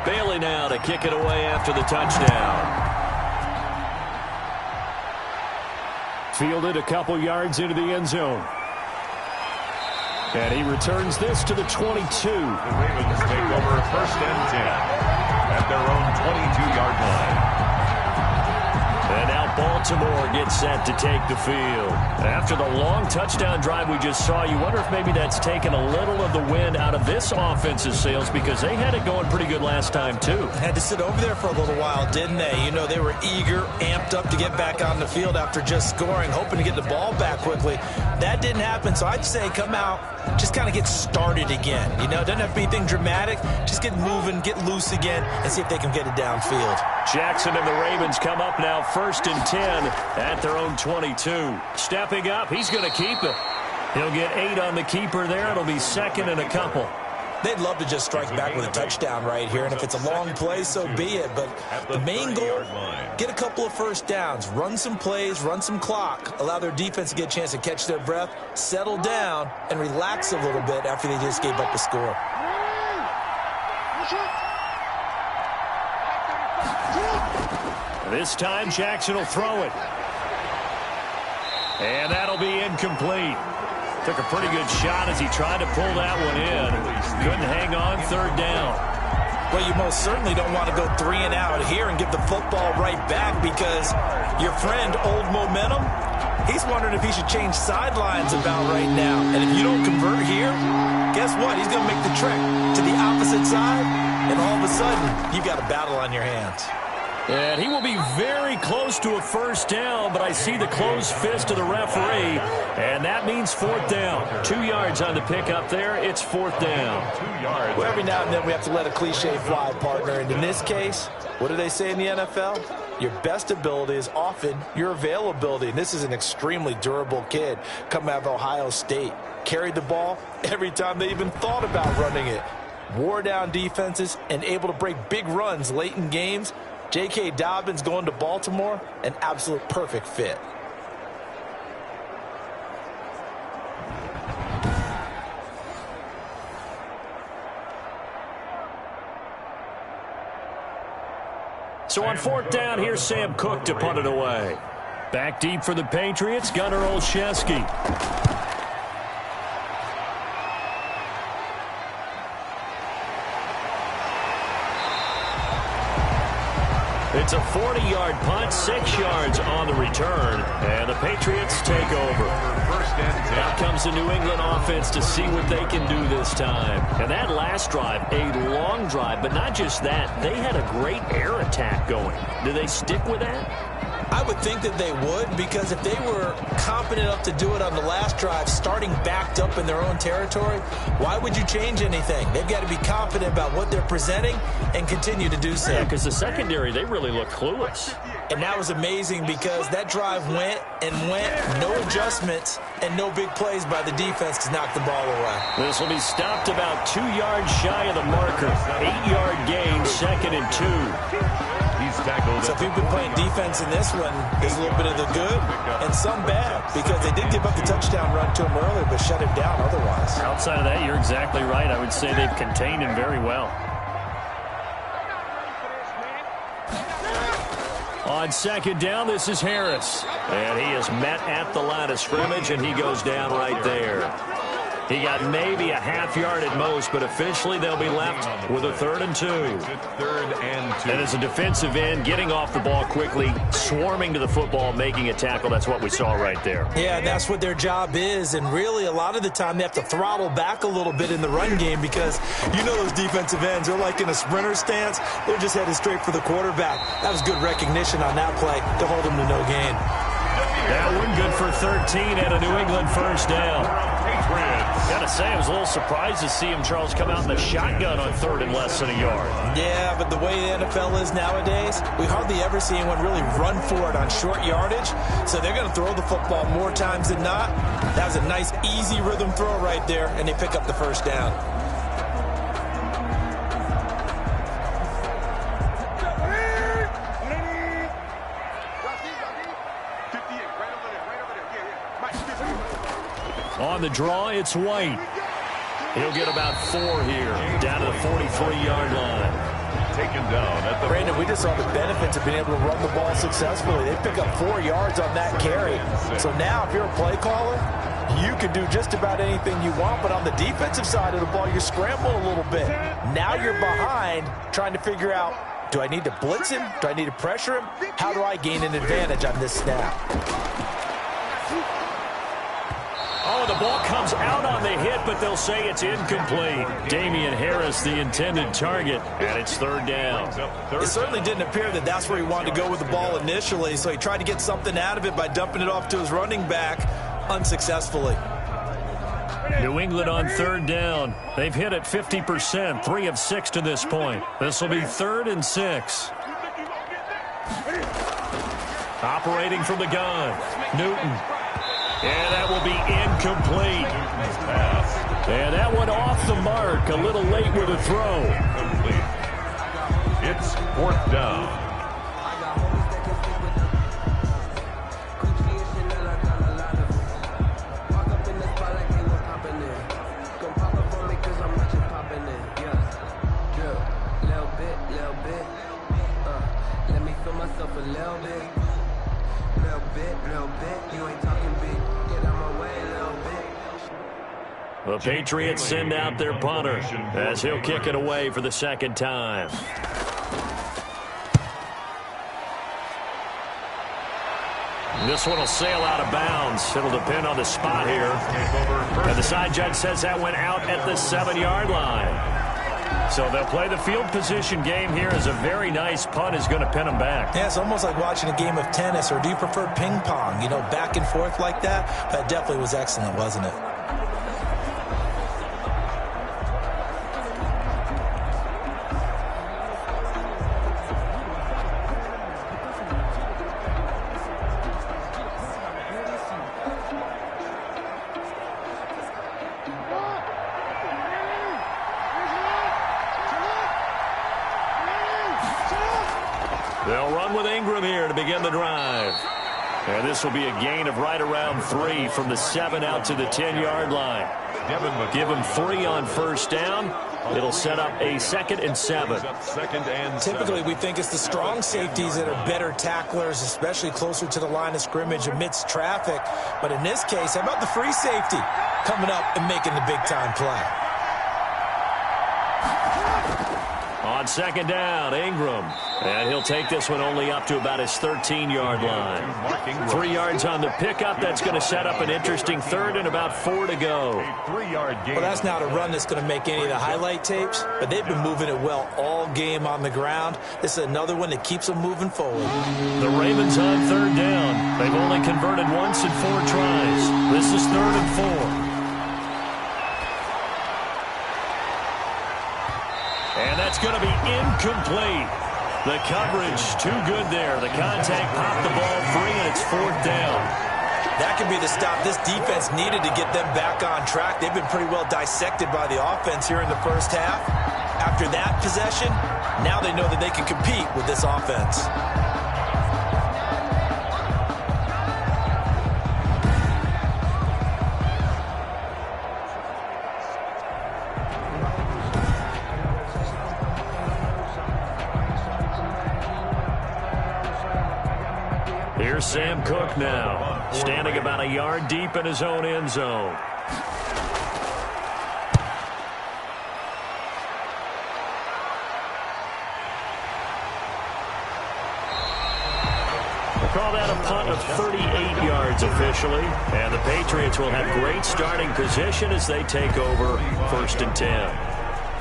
Bailey now to kick it away after the touchdown. Fielded a couple yards into the end zone. And he returns this to the 22. The Ravens take over first and 10 at their own 22-yard line. And now Baltimore gets set to take the field. After the long touchdown drive we just saw, you wonder if maybe that's taken a little of the wind out of this offense's sails, because they had it going pretty good last time, too. Had to sit over there for a little while, didn't they? You know, they were eager, amped up to get back on the field after just scoring, hoping to get the ball back quickly. That didn't happen, so I'd say come out, just kind of get started again. You know, it doesn't have to be anything dramatic. Just get moving, get loose again, and see if they can get it downfield. Jackson and the Ravens come up now first and 10 at their own 22. Stepping up, he's going to keep it. He'll get 8 on the keeper there. It'll be second and a couple. They'd love to just strike back with a touchdown right here, and if it's a long play, so be it. But the main goal, get a couple of first downs, run some plays, run some clock, allow their defense to get a chance to catch their breath, settle down, and relax a little bit after they just gave up a score. This time Jackson will throw it. And that'll be incomplete. Took a pretty good shot as he tried to pull that one in. Couldn't hang on, third down. Well, you most certainly don't want to go 3 and out here and give the football right back, because your friend, Old Momentum, he's wondering if he should change sidelines about right now. And if you don't convert here, guess what? He's going to make the trek to the opposite side, and all of a sudden, you got a battle on your hands. And he will be very close to a first down, but I see the closed fist of the referee, and that means fourth down. 2 yards on the pickup there. It's fourth down. 2 yards. Well, every now and then we have to let a cliche fly, partner. And in this case, what do they say in the NFL? Your best ability is often your availability. And this is an extremely durable kid coming out of Ohio State. Carried the ball every time they even thought about running it. Wore down defenses and able to break big runs late in games. J.K. Dobbins going to Baltimore, an absolute perfect fit. So on fourth down, here's Sam Cook to punt it away. Back deep for the Patriots, Gunnar Olszewski. It's a 40-yard punt, 6 yards on the return, and the Patriots take over. Now comes the New England offense to see what they can do this time. And that last drive, a long drive, but not just that. They had a great air attack going. Do they stick with that? I would think that they would, because if they were competent enough to do it on the last drive, starting backed up in their own territory, why would you change anything? They've got to be confident about what they're presenting and continue to do so. Yeah, because the secondary, they really look clueless. And that was amazing, because that drive went and went, no adjustments and no big plays by the defense to knock the ball away. This will be stopped about 2 yards shy of the marker. 8-yard gain, 2nd and 2. So if you've been playing defense in this one, there's a little bit of the good and some bad, because they did give up the touchdown run to him earlier, but shut him down otherwise. Outside of that, you're exactly right. I would say they've contained him very well. On second down, this is Harris. And he is met at the line of scrimmage, and he goes down right there. He got maybe a half yard at most, but officially they'll be left with a 3rd and 2. 3rd and 2. And as a defensive end, getting off the ball quickly, swarming to the football, making a tackle, that's what we saw right there. Yeah, that's what their job is, and really a lot of the time they have to throttle back a little bit in the run game, because you know those defensive ends, they're like in a sprinter stance. They're just headed straight for the quarterback. That was good recognition on that play to hold him to no gain. That one good for 13 and a New England first down. Got to say, I was a little surprised to see him, Charles, come out in the shotgun on 3rd and less than a yard. Yeah, but the way the NFL is nowadays, we hardly ever see anyone really run for it on short yardage. So they're going to throw the football more times than not. That was a nice, easy rhythm throw right there, and they pick up the first down. On the draw, it's White. He'll get about 4 here, down to the 43-yard line. Taken down at the... Brandon, we just saw the benefits of being able to run the ball successfully. They pick up 4 yards on that carry. So now, if you're a play caller, you can do just about anything you want. But on the defensive side of the ball, you scramble a little bit. Now you're behind, trying to figure out, do I need to blitz him? Do I need to pressure him? How do I gain an advantage on this snap? Oh, the ball comes out on the hit, but they'll say it's incomplete. Damian Harris, the intended target, and it's 3rd down. It certainly didn't appear that that's where he wanted to go with the ball initially, so he tried to get something out of it by dumping it off to his running back unsuccessfully. New England on 3rd down. They've hit it 50%, 3 of 6 to this point. This will be 3rd and 6. Operating from the gun, Newton. And that will be incomplete. And that one off the mark, a little late with a throw. It's 4th down. Let me feel myself a little bit. You ain't talking big. Get out my way a little bit. The Patriots send out their punter as he'll kick it away for the second time. This one will sail out of bounds. It'll depend on the spot here. And the side judge says that went out at the 7-yard line. So they'll play the field position game here as a very nice punt is going to pin them back. Yeah, it's almost like watching a game of tennis, or do you prefer ping pong? You know, back and forth like that? That definitely was excellent, wasn't it? They'll run with Ingram here to begin the drive. And this will be a gain of right around 3 from the 7 out to the 10-yard line. Give him 3 on first down. It'll set up a 2nd and 7. Typically, we think it's the strong safeties that are better tacklers, especially closer to the line of scrimmage amidst traffic. But in this case, how about the free safety coming up and making the big-time play? On second down, Ingram. And he'll take this one only up to about his 13-yard line. 3 yards on the pickup. That's going to set up an interesting 3rd and about 4 to go. Well, that's not a run that's going to make any of the highlight tapes, but they've been moving it well all game on the ground. This is another one that keeps them moving forward. The Ravens on 3rd down. They've only converted once in 4 tries. This is 3rd and 4. And that's going to be incomplete. The coverage too good there. The contact popped the ball free, and it's 4th down. That could be the stop this defense needed to get them back on track. They've been pretty well dissected by the offense here in the first half. After that possession, now they know that they can compete with this offense. Here's Sam Cook now, standing about a yard deep in his own end zone. We'll call that a punt of 38 yards officially, and the Patriots will have great starting position as they take over 1st and 10.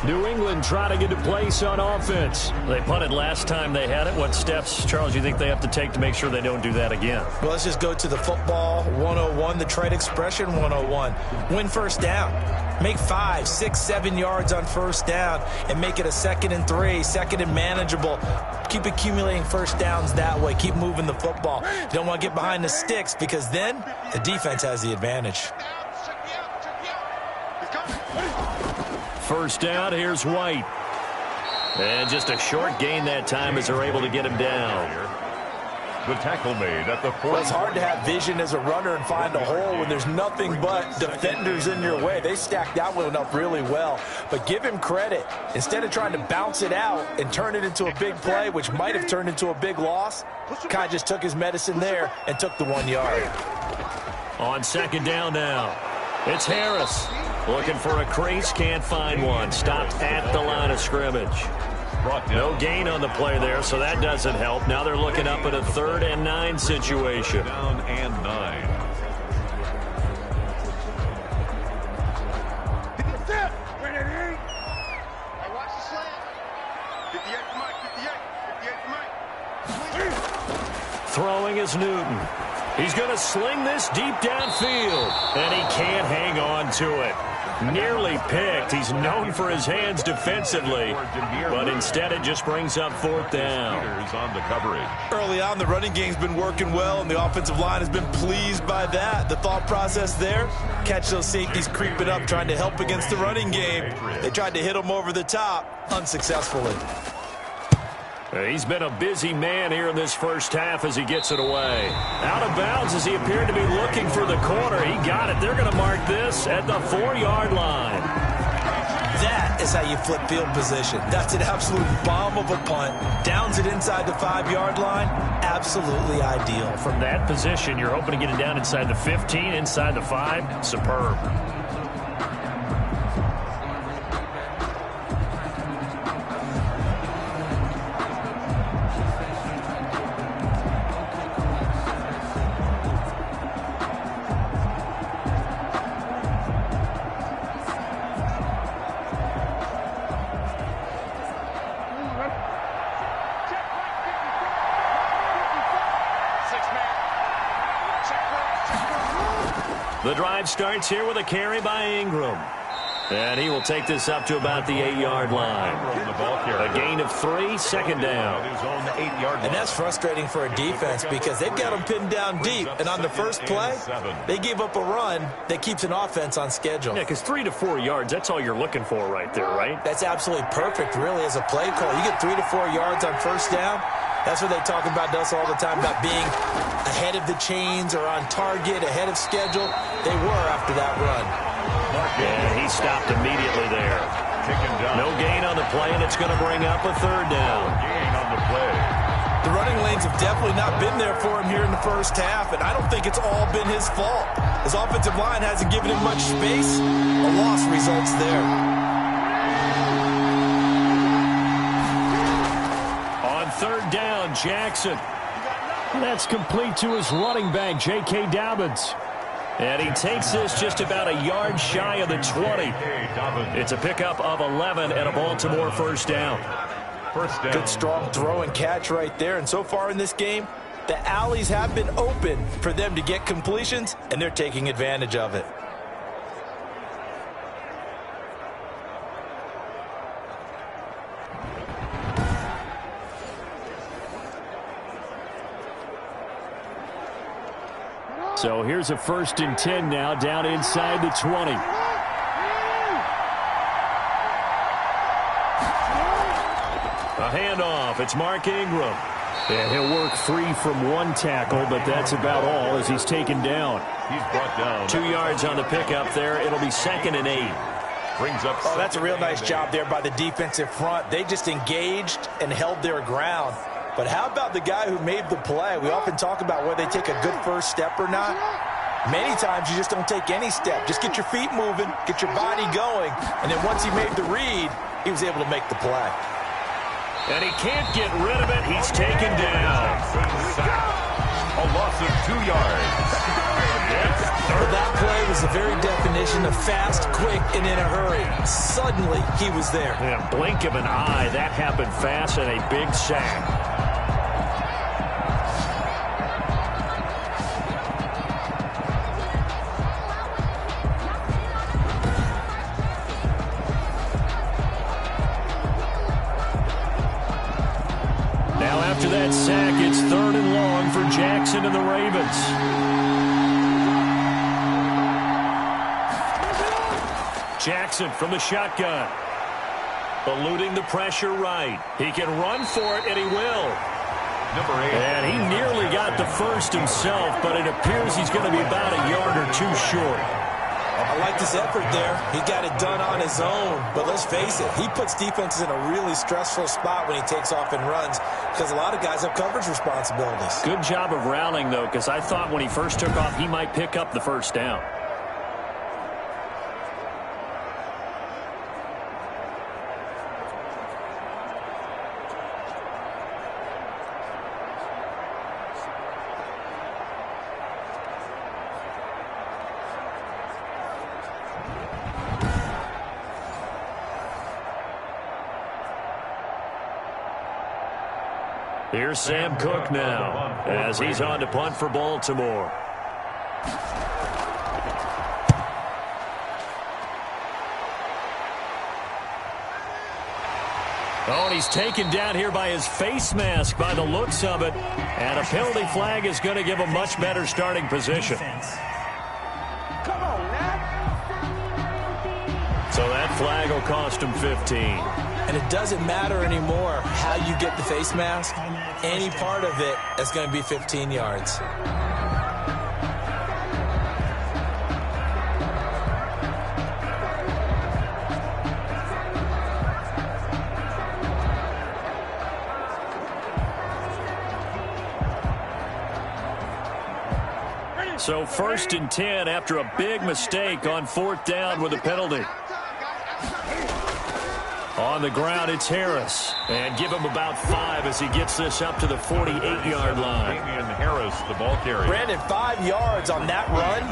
New England trying to get a place on offense. They punted last time they had it. What steps, Charles, you think they have to take to make sure they don't do that again? Well, let's just go to the football 101, the trade expression 101. Win first down. Make 5, 6, 7 yards on first down and make it a 2nd and 3, 2nd and manageable. Keep accumulating first downs that way. Keep moving the football. You don't want to get behind the sticks because then the defense has the advantage. First down, here's White. And just a short gain that time as they're able to get him down. The tackle made at the 40. Well, it's hard to have vision as a runner and find a hole when there's nothing but defenders in your way. They stacked that one up really well. But give him credit. Instead of trying to bounce it out and turn it into a big play, which might have turned into a big loss, Kai just took his medicine there and took the 1 yard. On second down now, it's Harris. Looking for a crease, can't find one. Stopped at the line of scrimmage. No gain on the play there, so that doesn't help. Now they're looking up at a 3rd and 9 situation. Down and 9. Throwing is Newton. He's going to sling this deep downfield, and he can't hang on to it. Nearly picked. He's known for his hands defensively, but instead it just brings up 4th down. On the coverage. Early on, the running game's been working well, and the offensive line has been pleased by that. The thought process there, catch those safeties creeping up, trying to help against the running game. They tried to hit him over the top, unsuccessfully. He's been a busy man here in this first half as he gets it away. Out of bounds as he appeared to be looking for the corner. He got it. They're going to mark this at the 4-yard line. That is is how you flip field position. That's an absolute bomb of a punt. Downs it inside the 5-yard line. Absolutely ideal. From that position, you're hoping to get it down inside the 15, inside the 5. Superb. The drive starts here with a carry by Ingram. And he will take this up to about the 8-yard line. A gain of 3, second down. And that's frustrating for a defense because they've got them pinned down deep. And on the first play, they give up a run that keeps an offense on schedule. Yeah, because 3 to 4 yards, that's all you're looking for right there, right? That's absolutely perfect, really, as a play call. You get 3 to 4 yards on first down. That's what they talk about us all the time, about being ahead of the chains or on target, ahead of schedule. They were after that run. And he stopped immediately there. No gain on the play, and it's going to bring up a third down. Gain on the play. The running lanes have definitely not been there for him here in the first half, and I don't think it's all been his fault. His offensive line hasn't given him much space. A loss results there. Third down, Jackson. That's complete to his running back, J.K. Dobbins. And he takes this just about a yard shy of the 20. It's a pickup of 11 and a Baltimore first down. Good strong throw and catch right there. And so far in this game, the alleys have been open for them to get completions, and they're taking advantage of it. So here's a 1st and 10 now, down inside the 20. A handoff. It's Mark Ingram. And he'll work free from one tackle, but that's about all as he's taken down. He's brought down 2 yards on the pickup there. It'll be 2nd and 8. Brings up. Oh, that's a real nice job there by the defensive front. They just engaged and held their ground. But how about the guy who made the play? We often talk about whether they take a good first step or not. Many times you just don't take any step. Just get your feet moving, get your body going, and then once he made the read, he was able to make the play. And he can't get rid of it. He's taken down. A loss of 2 yards. Well, that play was the very definition of fast, quick, and in a hurry. Suddenly, he was there. In a blink of an eye, that happened fast and a big sack. After that sack, it's 3rd and long for Jackson and the Ravens. Jackson from the shotgun. Eluding the pressure right. He can run for it, and he will. Number 8. And he nearly got the first himself, but it appears he's going to be about a yard or 2 short. I like his effort there. He got it done on his own. But let's face it, he puts defenses in a really stressful spot when he takes off and runs because a lot of guys have coverage responsibilities. Good job of rallying, though, because I thought when he first took off, he might pick up the first down. Here's Sam Cook now as he's on to punt for Baltimore. Oh, and he's taken down here by his face mask by the looks of it. And a penalty flag is going to give a much better starting position. Come on, now. So that flag will cost him 15. And it doesn't matter anymore how you get the face mask. Any part of it is going to be 15 yards. So 1st and 10 after a big mistake on 4th down with a penalty. On the ground, it's Harris. And give him about 5 as he gets this up to the 48-yard line. Harris, the ball carrier. Brandon, 5 yards on that run.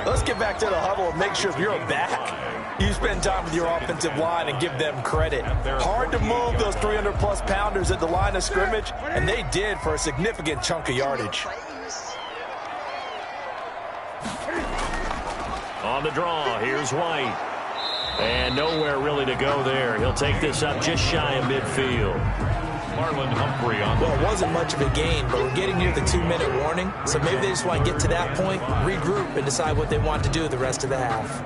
Let's get back to the huddle and make sure if you're back, you spend time with your offensive line and give them credit. Hard to move those 300-plus pounders at the line of scrimmage, and they did for a significant chunk of yardage. On the draw, here's White. And nowhere really to go there. He'll take this up just shy of midfield. Marlon Humphrey on the... Well, it wasn't much of a gain, but we're getting near the 2-minute warning. So maybe they just want to get to that point, regroup, and decide what they want to do the rest of the half.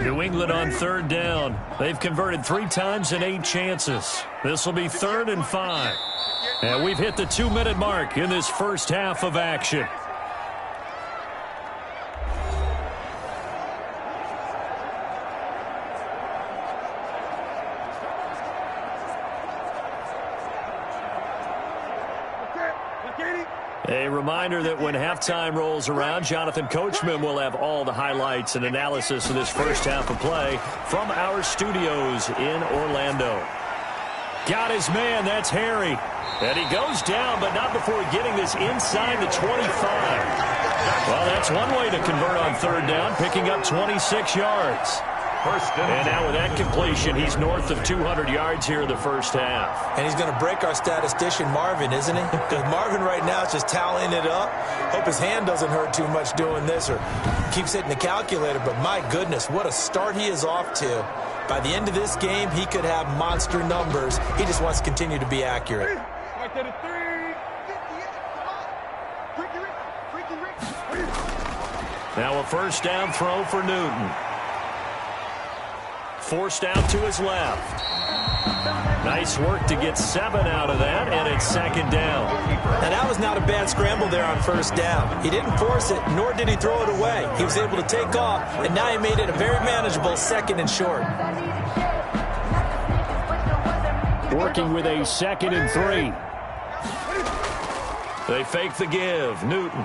New England on 3rd down. They've converted 3 times in 8 chances. This will be 3rd and 5. And we've hit the 2-minute mark in this first half of action. A reminder that when halftime rolls around, Jonathan Coachman will have all the highlights and analysis of this first half of play from our studios in Orlando. Got his man, that's Harry. And he goes down, but not before getting this inside the 25. Well, that's one way to convert on 3rd down, picking up 26 yards. And now with that completion, he's north of 200 yards here in the first half. And he's going to break our statistician, Marvin, isn't he? Because Marvin right now is just tallying it up. Hope his hand doesn't hurt too much doing this or keeps hitting the calculator. But my goodness, what a start he is off to. By the end of this game, he could have monster numbers. He just wants to continue to be accurate. Now a first down throw for Newton. Forced out to his left. Nice work to get 7 out of that, and it's 2nd down. Now, that was not a bad scramble there on 1st down. He didn't force it, nor did he throw it away. He was able to take off, and now he made it a very manageable 2nd and short. Working with a 2nd and 3. They fake the give. Newton.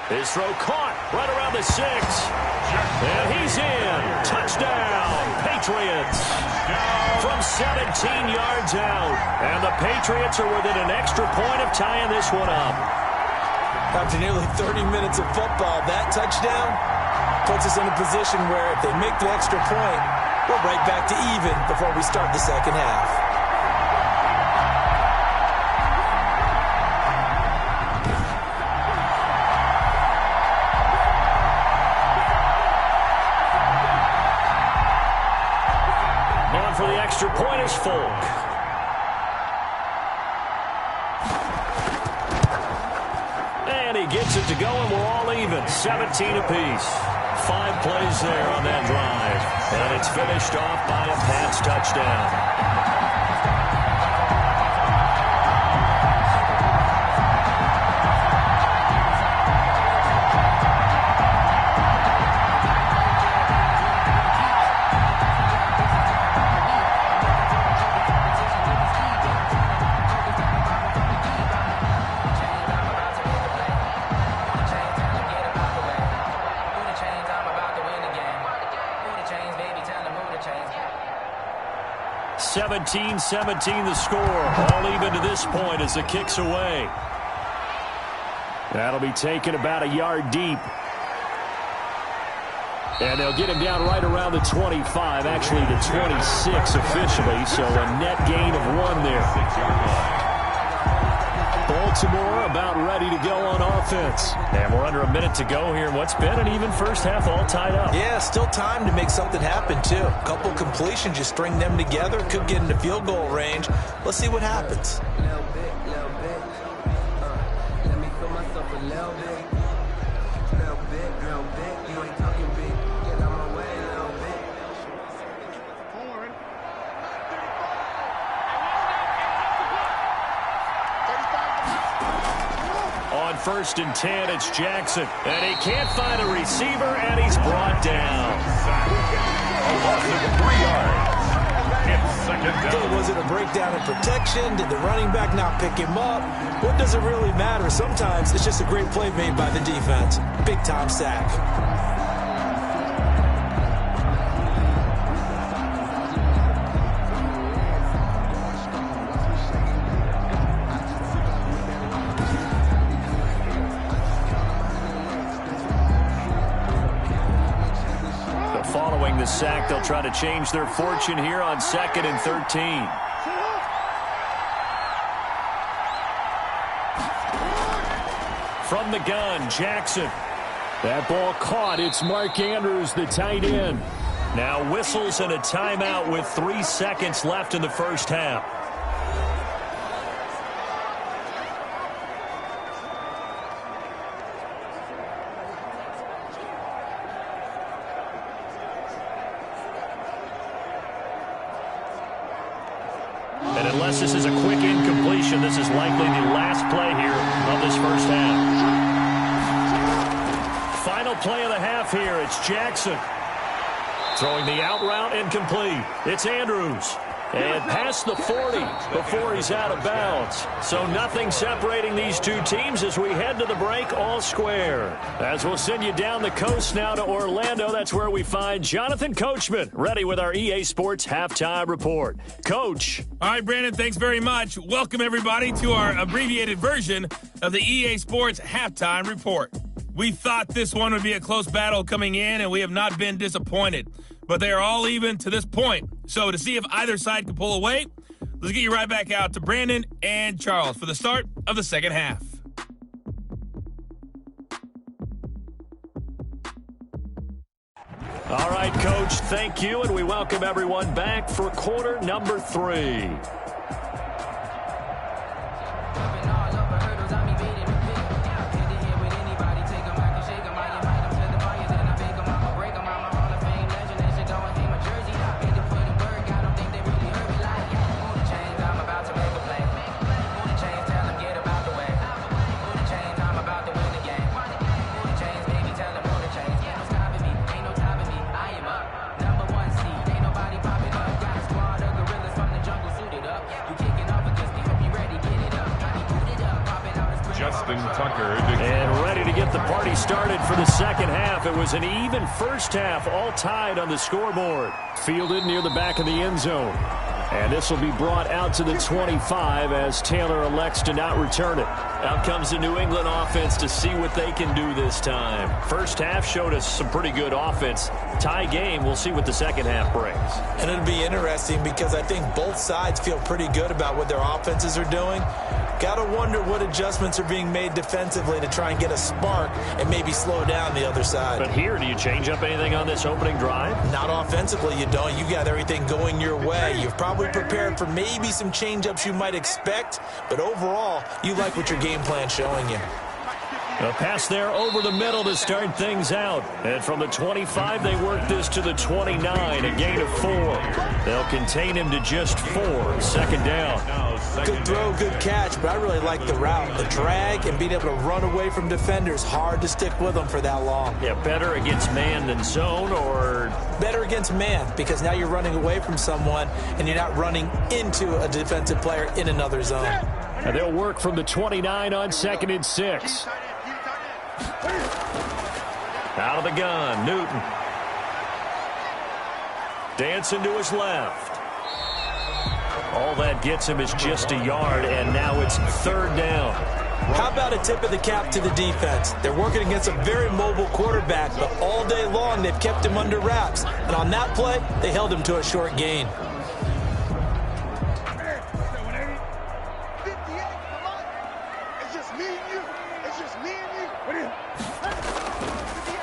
His throw caught right around the 6. And he's in. Touchdown, Patriots. From 17 yards out. And the Patriots are within an extra point of tying this one up. After nearly 30 minutes of football, that touchdown puts us in a position where if they make the extra point, we're right back to even before we start the second half. For the extra point is Folk. And he gets it to go, and we're all even. 17 apiece. 5 plays there on that drive. And it's finished off by a Pats touchdown. Seventeen 17 the score. All even to this point as the kick's away. That'll be taken about a yard deep. And they'll get him down right around the 25, actually the 26 officially, so a net gain of 1 there. Baltimore about ready to go on offense. And we're under a minute to go here. What's been an even first half, all tied up. Yeah, still time to make something happen, too. A couple completions, you string them together, could get into field goal range. Let's see what happens. 1st and 10. It's Jackson. And he can't find a receiver, and he's brought down. A loss of 3 yards. It's 2nd down. Okay, was it a breakdown in protection? Did the running back not pick him up? What does it really matter? Sometimes it's just a great play made by the defense. Big-time sack. Following the sack, they'll try to change their fortune here on 2nd and 13. From the gun, Jackson. That ball caught. It's Mark Andrews, the tight end. Now whistles and a timeout with 3 seconds left in the first half. And unless this is a quick incompletion, this is likely the last play here of this first half. Final play of the half here. It's Jackson. Throwing the out route incomplete. It's Andrews. And past the 40 before he's out of bounds. So nothing separating these two teams as we head to the break, all square. As we'll send you down the coast now to Orlando, that's where we find Jonathan Coachman, ready with our EA Sports Halftime Report. Coach. All right, Brandon, thanks very much. Welcome, everybody, to our abbreviated version of the EA Sports Halftime Report. We thought this one would be a close battle coming in, and we have not been disappointed. But they are all even to this point. So to see if either side can pull away, let's get you right back out to Brandon and Charles for the start of the second half. All right, Coach, thank you, and we welcome everyone back for quarter number 3. And ready to get the party started for the second half. It was an even first half, all tied on the scoreboard. Fielded near the back of the end zone. And this will be brought out to the 25 as Taylor elects to not return it. Out comes the New England offense to see what they can do this time. First half showed us some pretty good offense. Tie game, we'll see what the second half brings. And it'll be interesting because I think both sides feel pretty good about what their offenses are doing. Got to wonder what adjustments are being made defensively to try and get a spark and maybe slow down the other side. But here, do you change up anything on this opening drive? Not offensively, you don't. You got everything going your way. You've probably prepared for maybe some change-ups you might expect, but overall, you like what your game plan's showing you. A pass there over the middle to start things out. And from the 25, they work this to the 29, a gain of 4. They'll contain him to just 4. Second down. Good throw, good catch, but I really like the route. The drag and being able to run away from defenders, hard to stick with them for that long. Yeah, better against man than zone, or? Better against man, because now you're running away from someone and you're not running into a defensive player in another zone. And they'll work from the 29 on 2nd and 6. Out of the gun, Newton. Dancing to his left. All that gets him is just a yard, and now it's 3rd down. How about a tip of the cap to the defense? They're working against a very mobile quarterback, but all day long they've kept him under wraps. And on that play, they held him to a short gain.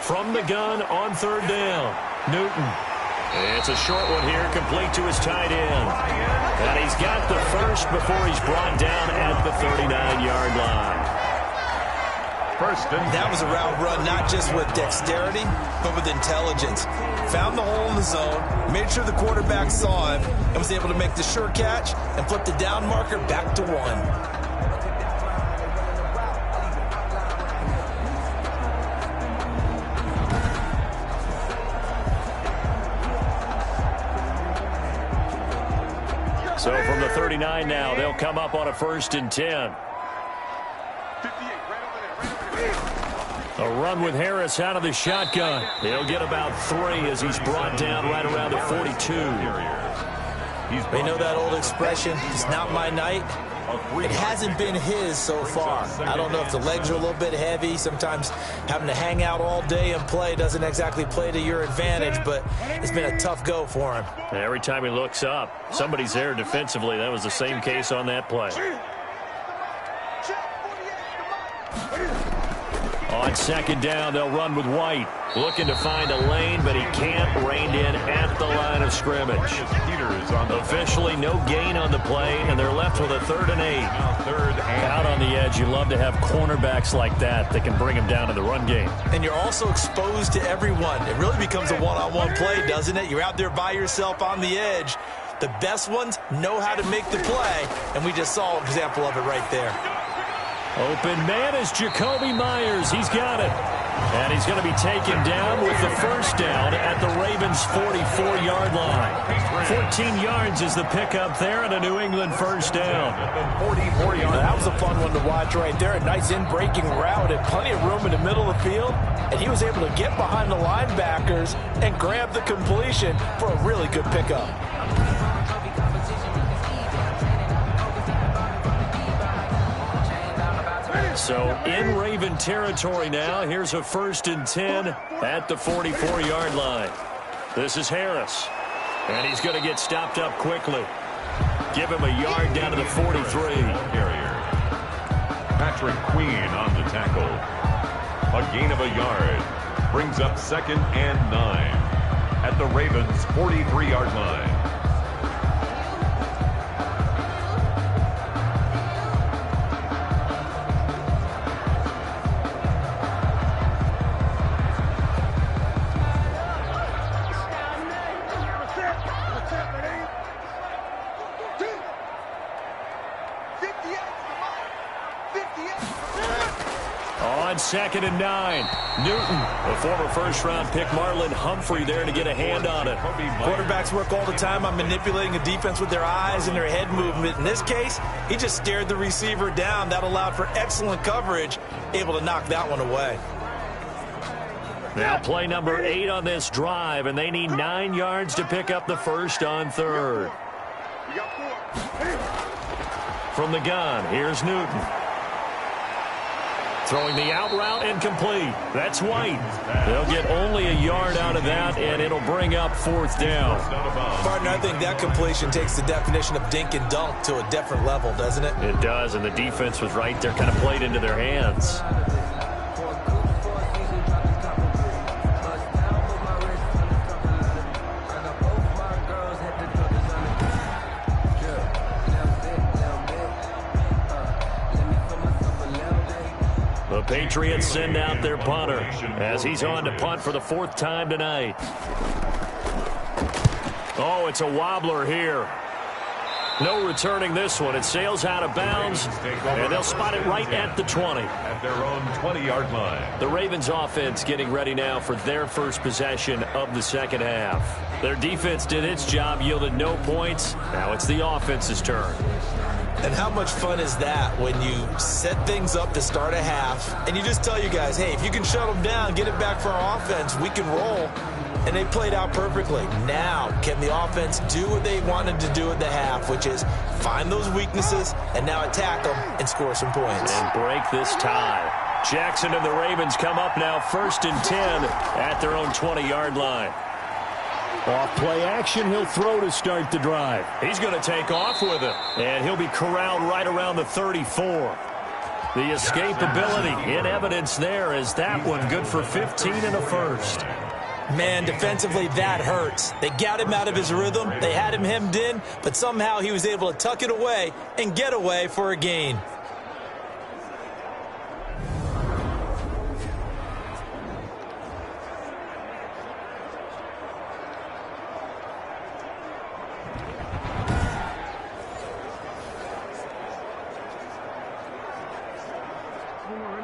From the gun on 3rd down, Newton. It's a short one here, complete to his tight end. And he's got the first before he's brought down at the 39-yard line. That was a route run not just with dexterity, but with intelligence. Found the hole in the zone, made sure the quarterback saw him, and was able to make the sure catch and flip the down marker back to 1. 39 now. They'll come up on a 1st and 10. A run with Harris out of the shotgun. He'll get about 3 as he's brought down right around the 42. We know that old expression, it's not my night. It hasn't been his so far. I don't know if the legs are a little bit heavy. Sometimes having to hang out all day and play doesn't exactly play to your advantage, but it's been a tough go for him. Every time he looks up, somebody's there defensively. That was the same case on that play. On 2nd down, they'll run with White. Looking to find a lane, but he can't. Reined in at the line of scrimmage. Officially no gain on the play, and they're left with a 3rd and 8. Out on the edge, you love to have cornerbacks like that can bring him down in the run game. And you're also exposed to everyone. It really becomes a one-on-one play, doesn't it? You're out there by yourself on the edge. The best ones know how to make the play, and we just saw an example of it right there. Open man is Jacoby Myers. He's got it. And he's going to be taken down with the 1st down at the Ravens' 44-yard line. 14 yards is the pickup there and a New England 1st down. 44 yards. That was a fun one to watch right there. A nice in-breaking route and plenty of room in the middle of the field. And he was able to get behind the linebackers and grab the completion for a really good pickup. So in Raven territory now. Here's a 1st and 10 at the 44-yard line. This is Harris. And he's going to get stopped up quickly. Give him a yard down to the 43. Patrick Queen on the tackle. A gain of a yard. Brings up 2nd and 9 at the Ravens' 43-yard line. On 2nd and 9, Newton, the former 1st-round pick, Marlon Humphrey there to get a hand on it. Quarterbacks work all the time on manipulating a defense with their eyes and their head movement. In this case, he just stared the receiver down. That allowed for excellent coverage, able to knock that one away. Now play number 8 on this drive, and they need 9 yards to pick up the 1st on 3rd. From the gun, here's Newton. Throwing the out route incomplete. That's White. They'll get only a yard out of that, and it'll bring up 4th down. Partner, I think that completion takes the definition of dink and dunk to a different level, doesn't it? It does, and the defense was right there, kind of played into their hands. The Patriots send out their punter as he's on to punt for the 4th time tonight. Oh, it's a wobbler here. No returning this one. It sails out of bounds, and they'll spot it right at the 20. At their own 20-yard line. The Ravens offense getting ready now for their first possession of the 2nd half. Their defense did its job, yielded no points. Now it's the offense's turn. And how much fun is that when you set things up to start a half and you just tell you guys, hey, if you can shut them down, get it back for our offense, we can roll. And they played out perfectly. Now, can the offense do what they wanted to do at the half, which is find those weaknesses and now attack them and score some points. And break this tie. Jackson and the Ravens come up now 1st and 10 at their own 20-yard line. Off play action, he'll throw to start the drive. He's going to take off with it, and he'll be corralled right around the 34. The escapability in evidence there as that one good for 15 and a 1st. Man, defensively, that hurts. They got him out of his rhythm. They had him hemmed in, but somehow he was able to tuck it away and get away for a gain.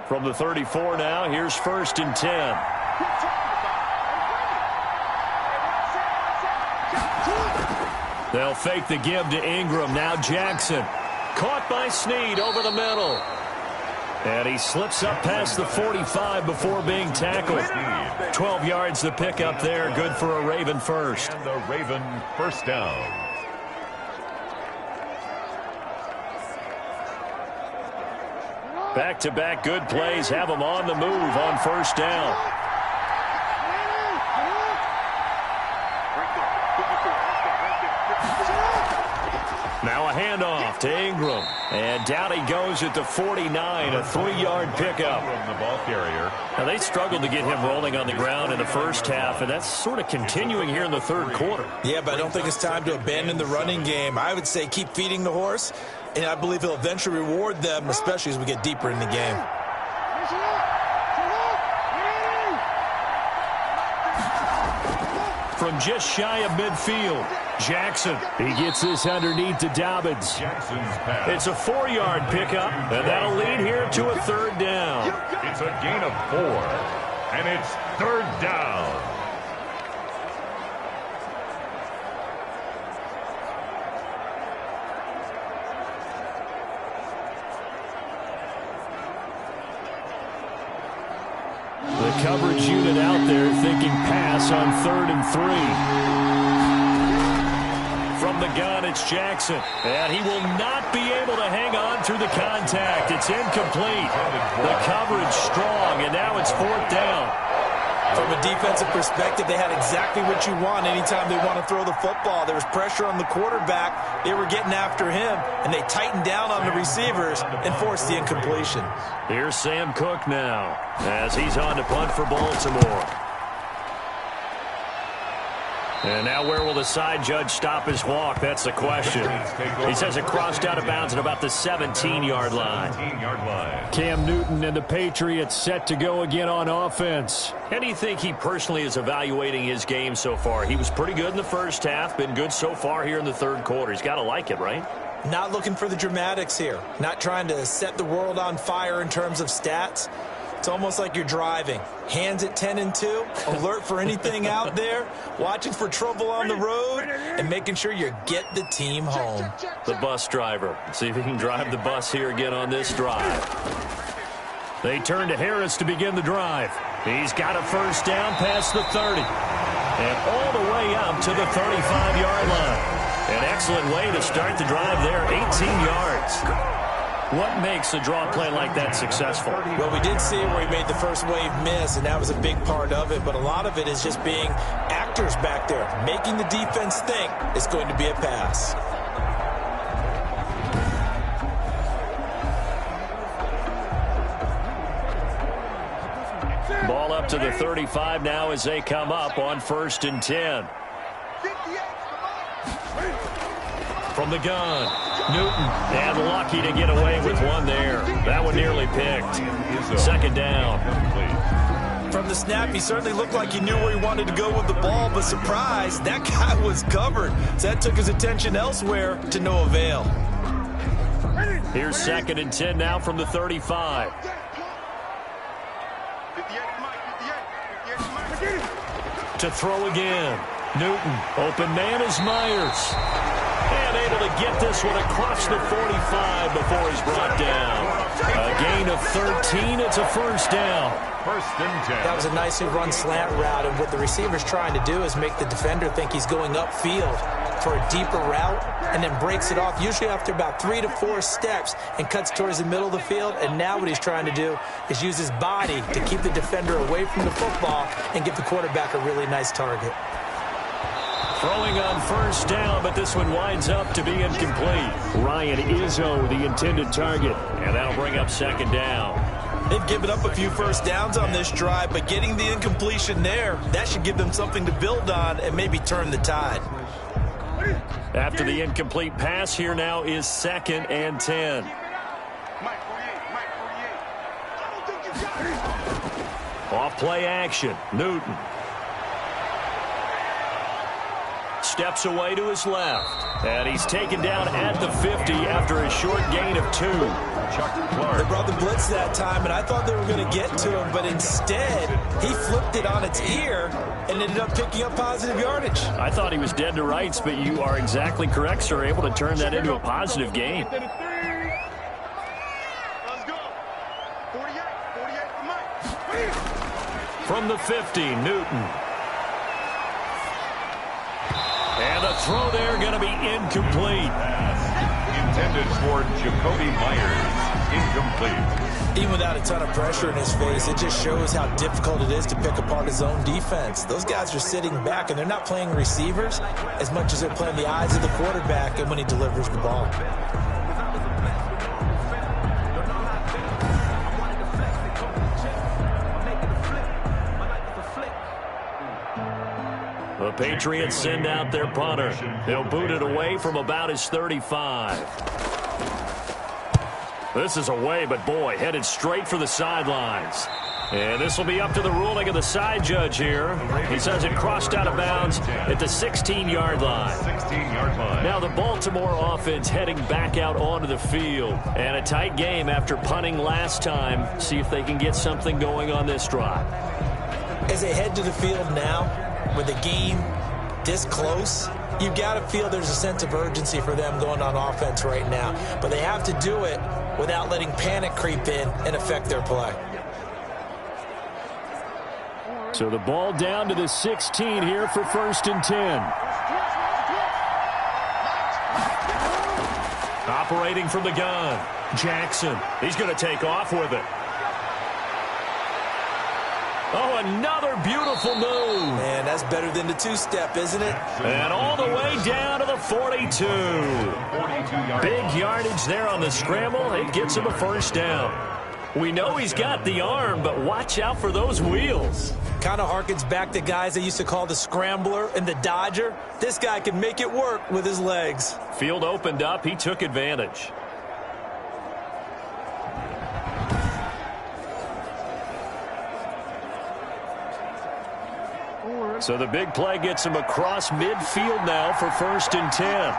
From the 34 now, here's 1st and 10. They'll fake the give to Ingram. Now Jackson. Caught by Snead over the middle. And he slips up past the 45 before being tackled. 12 yards to pick up there. Good for a Raven first. And the Raven first down. Back-to-back good plays have them on the move on first down. Now a handoff to Ingram. And down he goes at the 49, a 3-yard pickup. From the ball carrier. Now they struggled to get him rolling on the ground in the first half, and that's sort of continuing here in the third quarter. Yeah, but I don't think it's time to abandon the running game. I would say keep feeding the horse, and I believe he'll eventually reward them, especially as we get deeper in the game. From just shy of midfield, Jackson. He gets this underneath to Dobbins. Jackson's pass. It's a 4-yard pickup, and that'll lead here to a third down. It's a gain of 4, and it's third down. The coverage unit out there thinking pass on 3rd and 3. From the gun, it's Jackson. And he will not be able to hang on through the contact. It's incomplete. The coverage strong, and now it's 4th down. From a defensive perspective, they had exactly what you want anytime they want to throw the football. There was pressure on the quarterback. They were getting after him, and they tightened down on the receivers and forced the incompletion. Here's Sam Cook now as he's on to punt for Baltimore. And now where will the side judge stop his walk? That's the question. He says it crossed out of bounds at about the 17-yard line. Cam Newton and the Patriots set to go again on offense. How do you think he personally is evaluating his game so far? He was pretty good in the first half, been good so far here in the third quarter. He's got to like it, right? Not looking for the dramatics here. Not trying to set the world on fire in terms of stats. It's almost like you're driving. Hands at 10 and 2, alert for anything out there, watching for trouble on the road, and making sure you get the team home. The bus driver. See if he can drive the bus here again on this drive. They turn to Harris to begin the drive. He's got a first down past the 30. And all the way up to the 35-yard line. An excellent way to start the drive there, 18 yards. What makes a draw play like that successful? Well, we did see it where he made the first wave miss, and that was a big part of it. But a lot of it is just being actors back there, making the defense think it's going to be a pass. Ball up to the 35 now as they come up on 1st and 10. From the gun. Newton, and lucky to get away with one there. That one nearly picked. 2nd down. From the snap, he certainly looked like he knew where he wanted to go with the ball, but surprise, that guy was covered. So that took his attention elsewhere to no avail. Here's 2nd and 10 now from the 35. To throw again. Newton, open man is Myers. And able to get this one across the 45 before he's brought down. A gain of 13. It's a first down. 1st and 10. That was a nicely run slant route, and what the receiver's trying to do is make the defender think he's going upfield for a deeper route and then breaks it off, usually after about 3 to 4 steps, and cuts towards the middle of the field. And now what he's trying to do is use his body to keep the defender away from the football and give the quarterback a really nice target. Throwing on first down, but this one winds up to be incomplete. Ryan Izzo, the intended target, and that'll bring up 2nd down. They've given up a few first downs on this drive, but getting the incompletion there, that should give them something to build on and maybe turn the tide. After the incomplete pass, here now is 2nd and 10. Off play action, Newton. Steps away to his left. And he's taken down at the 50 after a short gain of 2. Chuck They Clark. brought the blitz that time, and I thought they were going to get to him, but instead, he flipped it on its ear and ended up picking up positive yardage. I thought he was dead to rights, but you are exactly correct, sir. Able to turn that into a positive gain. Let's go. 48 for Mike. From the 50, Newton. And the throw there going to be incomplete. Intended for Jacoby Myers. Incomplete. Even without a ton of pressure in his face, it just shows how difficult it is to pick apart his own defense. Those guys are sitting back, and they're not playing receivers as much as they're playing the eyes of the quarterback and when he delivers the ball. The Patriots send out their punter. They'll boot it away from about his 35. This is away, but boy, headed straight for the sidelines. And this will be up to the ruling of the side judge here. He says it crossed out of bounds at the 16-yard line. 16-yard line. Now the Baltimore offense heading back out onto the field. And a tight game after punting last time. See if they can get something going on this drive. As they head to the field now, with the game this close, you've got to feel there's a sense of urgency for them going on offense right now. But they have to do it without letting panic creep in and affect their play. So the ball down to the 16 here for 1st and 10. Operating from the gun, Jackson. He's going to take off with it. Oh, another beautiful move. Man, that's better than the two-step, isn't it? And all the way down to the 42. Big yardage there on the scramble. It gets him a first down. We know he's got the arm, but watch out for those wheels. Kind of harkens back to guys they used to call the scrambler and the dodger. This guy can make it work with his legs. Field opened up. He took advantage. So the big play gets him across midfield now for 1st and 10.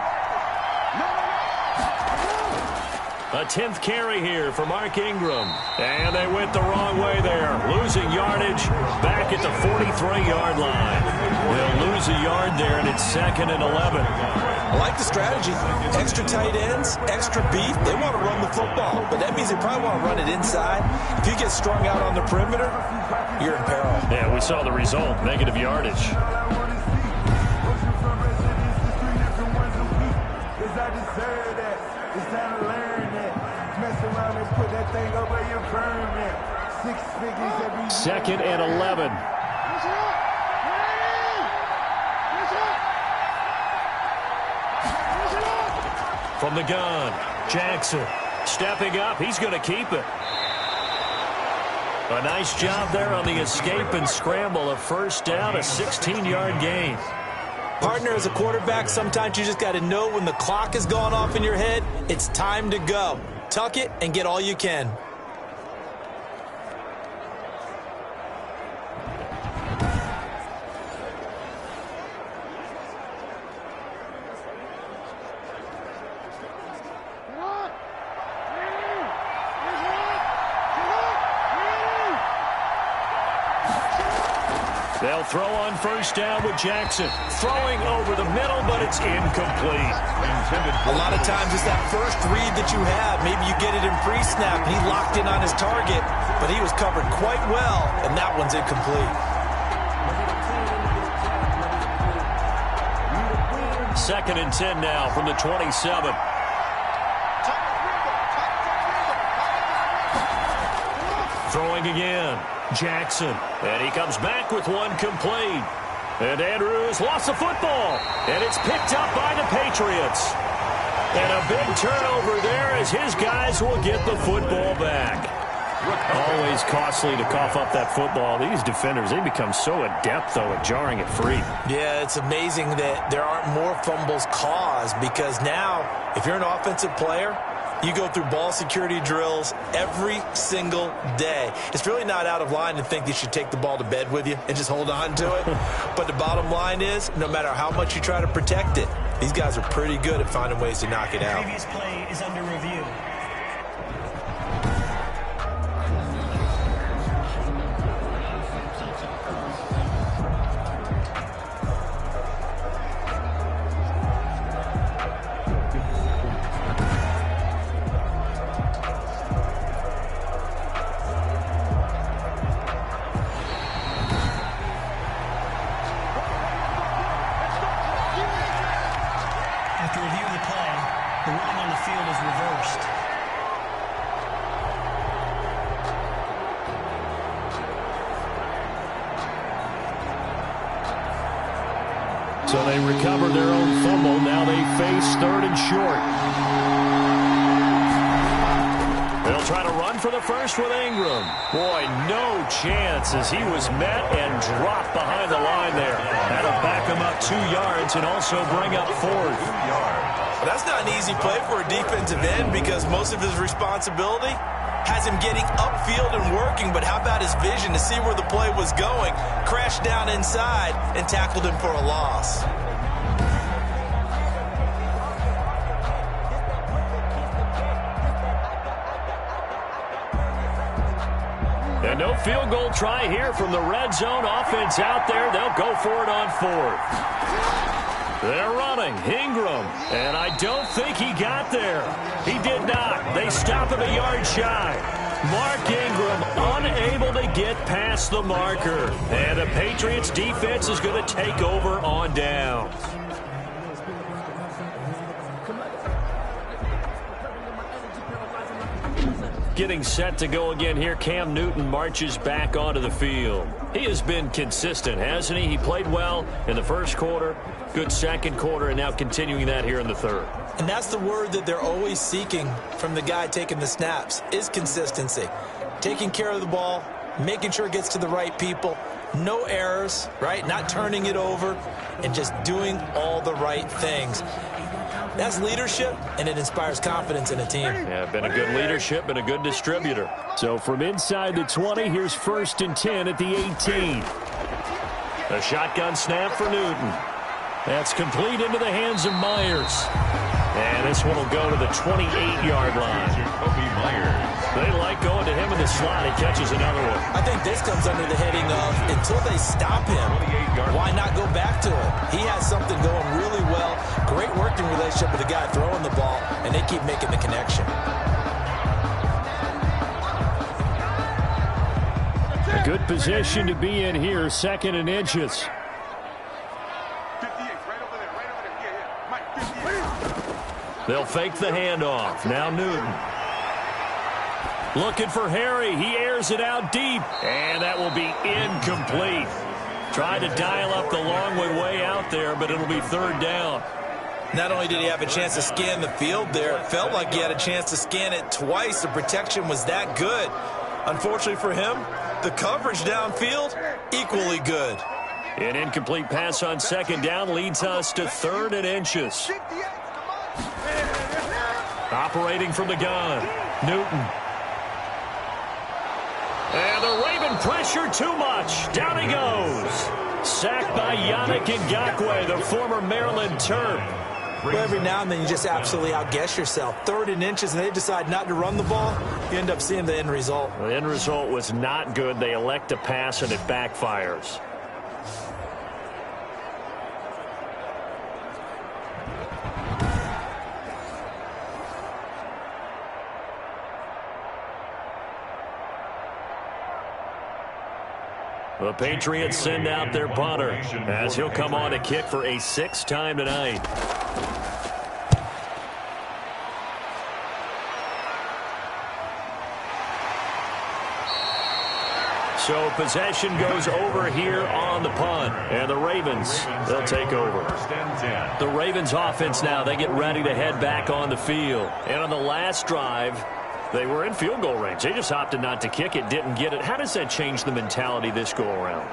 A 10th carry here for Mark Ingram. And they went the wrong way there. Losing yardage back at the 43-yard line. They'll lose a yard there, and it's 2nd and 11. I like the strategy. Extra tight ends, extra beef. They want to run the football, but that means they probably want to run it inside. If you get strung out on the perimeter, you're in peril. Yeah, we saw the result, negative yardage. Second and 11. From the gun, Jackson stepping up. He's going to keep it. A nice job there on the escape and scramble. A first down, a 16-yard gain. Partner, as a quarterback, sometimes you just got to know when the clock has gone off in your head, it's time to go. Tuck it and get all you can. They'll throw on first down with Jackson. Throwing over the middle, but it's incomplete. A lot of times it's that first read that you have. Maybe you get it in pre-snap. He locked in on his target, but he was covered quite well, and that one's incomplete. 2nd and 10 now from the 27. Throwing again. Jackson. And he comes back with one complete. And Andrews lost the football. And it's picked up by the Patriots. And a big turnover there as his guys will get the football back. Always costly to cough up that football. These defenders, they become so adept, though, at jarring it free. Yeah, it's amazing that there aren't more fumbles caused, because now, if you're an offensive player, you go through ball security drills every single day. It's really not out of line to think you should take the ball to bed with you and just hold on to it. But the bottom line is, no matter how much you try to protect it, these guys are pretty good at finding ways to knock it out. Previous play is under review. So they recovered their own fumble. Now they face 3rd and short. They'll try to run for the first with Ingram. Boy, no chance as he was met and dropped behind the line there. That'll back him up 2 yards and also bring up 4th. Well, that's not an easy play for a defensive end because most of his responsibility has him getting upfield and working, but how about his vision to see where the play was going, crashed down inside, and tackled him for a loss. And no field goal try here from the red zone. Offense out there. They'll go for it on 4th. They're running. Ingram. And I don't think he got there. He did not. They stop him a yard shy. Mark Ingram unable to get past the marker. And the Patriots defense is going to take over on downs. Getting set to go again here. Cam Newton marches back onto the field. He has been consistent, hasn't he? He played well in the first quarter, good second quarter, and now continuing that here in the third. And that's the word that they're always seeking from the guy taking the snaps, is consistency. Taking care of the ball, making sure it gets to the right people, no errors, right? Not turning it over, and just doing all the right things. That's leadership, and it inspires confidence in a team. Yeah, been a good leadership and a good distributor. So from inside the 20, here's 1st and 10 at the 18. A shotgun snap for Newton. That's complete into the hands of Myers. And this one will go to the 28-yard line. They like going to him in the slot. He catches another one. I think this comes under the heading of until they stop him, why not go back to him? He has something going really well. Great working relationship with the guy throwing the ball, and they keep making the connection. A good position to be in here, 2nd and inches. They'll fake the handoff. Now Newton. Looking for Harry. He airs it out deep. And that will be incomplete. Tried to dial up the long way out there, but it'll be 3rd down. Not only did he have a chance to scan the field there, it felt like he had a chance to scan it twice. The protection was that good. Unfortunately for him, the coverage downfield, equally good. An incomplete pass on 2nd down leads us to 3rd and inches. Operating from the gun, Newton. And the Raven pressure too much. Down he goes. Sacked by Yannick Ngakoue, the former Maryland Terp. Well, every now and then you just absolutely outguess yourself. 3rd and inches, and they decide not to run the ball. You end up seeing the end result. The end result was not good. They elect to pass, and it backfires. The Patriots send out their punter as he'll come on to kick for a 6th time tonight. So possession goes over here on the punt, and the Ravens, they'll take over. The Ravens offense now, they get ready to head back on the field. And on the last drive, they were in field goal range. They just opted not to kick it, didn't get it. How does that change the mentality this go around?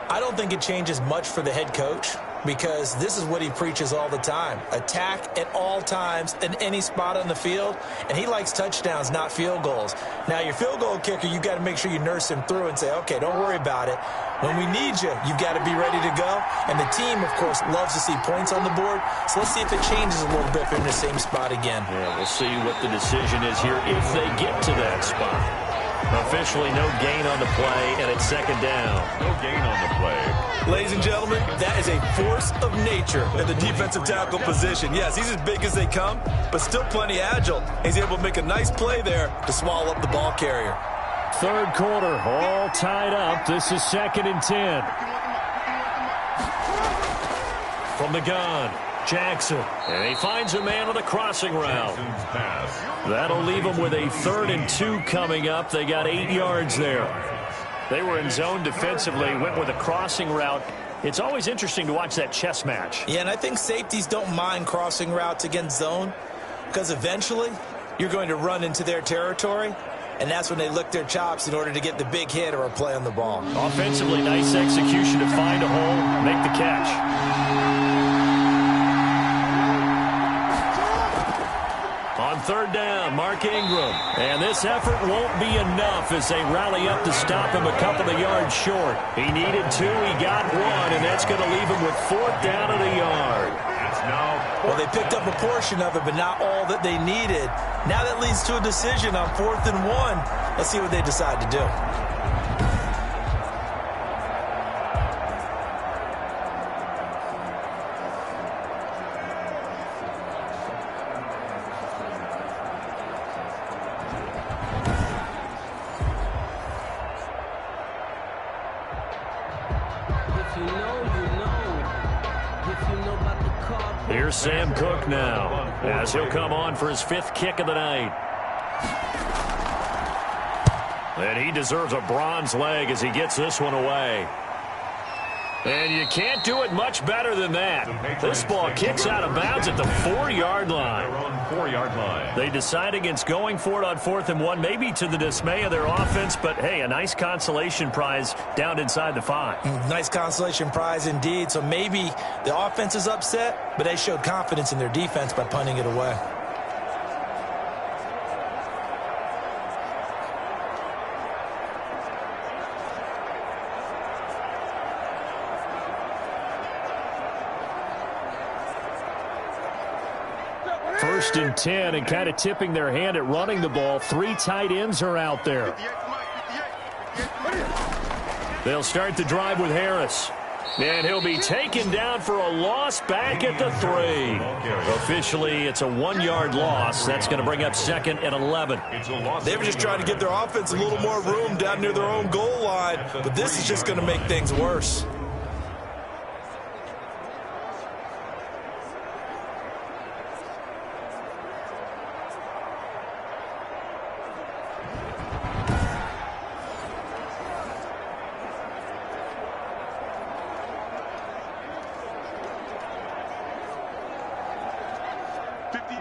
I don't think it changes much for the head coach because this is what he preaches all the time. Attack at all times in any spot on the field, and he likes touchdowns, not field goals. Now, your field goal kicker, you've got to make sure you nurse him through and say, okay, don't worry about it. When we need you, you've got to be ready to go. And the team, of course, loves to see points on the board. So let's see if it changes a little bit if they're in the same spot again. Yeah, we'll see what the decision is here if they get to that spot. Officially no gain on the play, and it's 2nd down. No gain on the play. Ladies and gentlemen, that is a force of nature in the defensive tackle position. Yes, he's as big as they come, but still plenty agile. He's able to make a nice play there to swallow up the ball carrier. 3rd quarter, all tied up. This is 2nd and 10. From the gun, Jackson. And he finds a man on a crossing route. That'll leave him with a 3rd and 2 coming up. They got 8 yards there. They were in zone defensively, went with a crossing route. It's always interesting to watch that chess match. Yeah, and I think safeties don't mind crossing routes against zone because eventually you're going to run into their territory, and that's when they lick their chops in order to get the big hit or a play on the ball. Offensively, nice execution to find a hole, make the catch. On third down, Mark Ingram. And this effort won't be enough as they rally up to stop him a couple of yards short. He needed 2, he got 1, and that's going to leave him with 4th down and a yard. Well, they picked up a portion of it, but not all that they needed. Now that leads to a decision on 4th and 1. Let's see what they decide to do. Here's Sam Cook now, as he'll come on for his 5th kick of the night. And he deserves a bronze leg as he gets this one away. And you can't do it much better than that. This ball kicks out of bounds at the 4-yard line. They decide against going for it on 4th and 1, maybe to the dismay of their offense, but hey, a nice consolation prize down inside the 5. Nice consolation prize indeed. So maybe the offense is upset, but they showed confidence in their defense by punting it away. First and 10, and kind of tipping their hand at running the ball. 3 tight ends are out there. They'll start the drive with Harris. And he'll be taken down for a loss back at the 3. Officially, it's a 1-yard loss. That's going to bring up 2nd and 11. They were just trying to give their offense a little more room down near their own goal line, but this is just going to make things worse.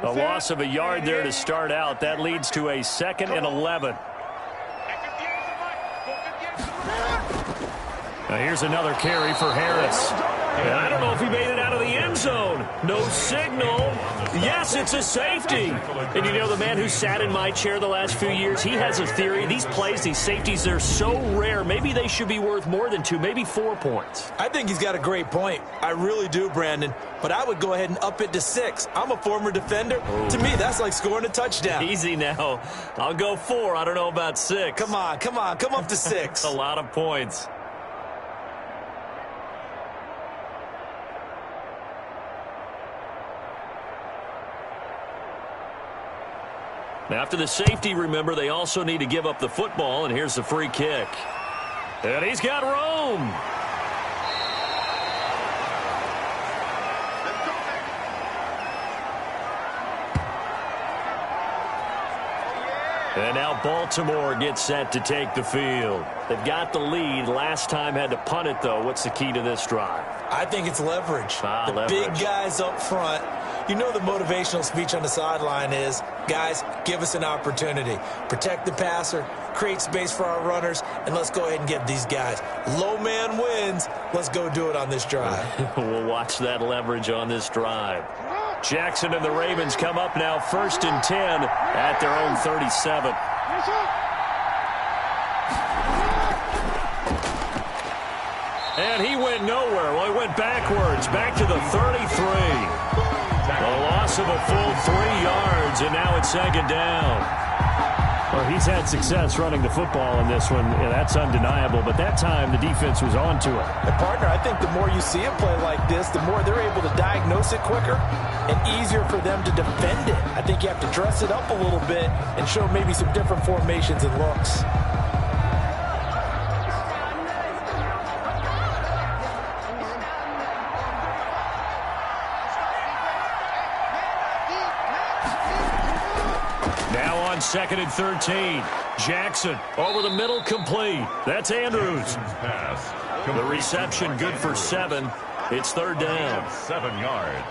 A loss of a yard there to start out. That leads to a 2nd and 11. Now here's another carry for Harris. And I don't know if he made it out of the end zone. No signal. Yes, it's a safety. And you know, the man who sat in my chair the last few years, he has a theory. These plays, these safeties, they're so rare. Maybe they should be worth more than 2, maybe 4 points. I think he's got a great point. I really do, Brandon. But I would go ahead and up it to 6. I'm a former defender. To me, that's like scoring a touchdown. Easy now. I'll go 4. I don't know about 6. Come on. Come up to 6. A lot of points. After the safety, remember, they also need to give up the football, and here's the free kick. And he's got room. And now Baltimore gets set to take the field. They've got the lead. Last time had to punt it, though. What's the key to this drive? I think it's leverage. Leverage. Big guys up front. You know the motivational speech on the sideline is, guys, give us an opportunity. Protect the passer, create space for our runners, and let's go ahead and get these guys. Low man wins. Let's go do it on this drive. We'll watch that leverage on this drive. Jackson and the Ravens come up now 1st and 10 at their own 37. And he went nowhere. Well, he went backwards, back to the 33. A loss of a full 3 yards, and now it's 2nd down. Well, he's had success running the football in this one. Yeah, that's undeniable, but that time the defense was on to it. And partner, I think the more you see a play like this, the more they're able to diagnose it quicker and easier for them to defend it. I think you have to dress it up a little bit and show maybe some different formations and looks. Now on 2nd and 13. Jackson over the middle, complete. That's Andrews. The reception good for 7. It's third down. 7 yards.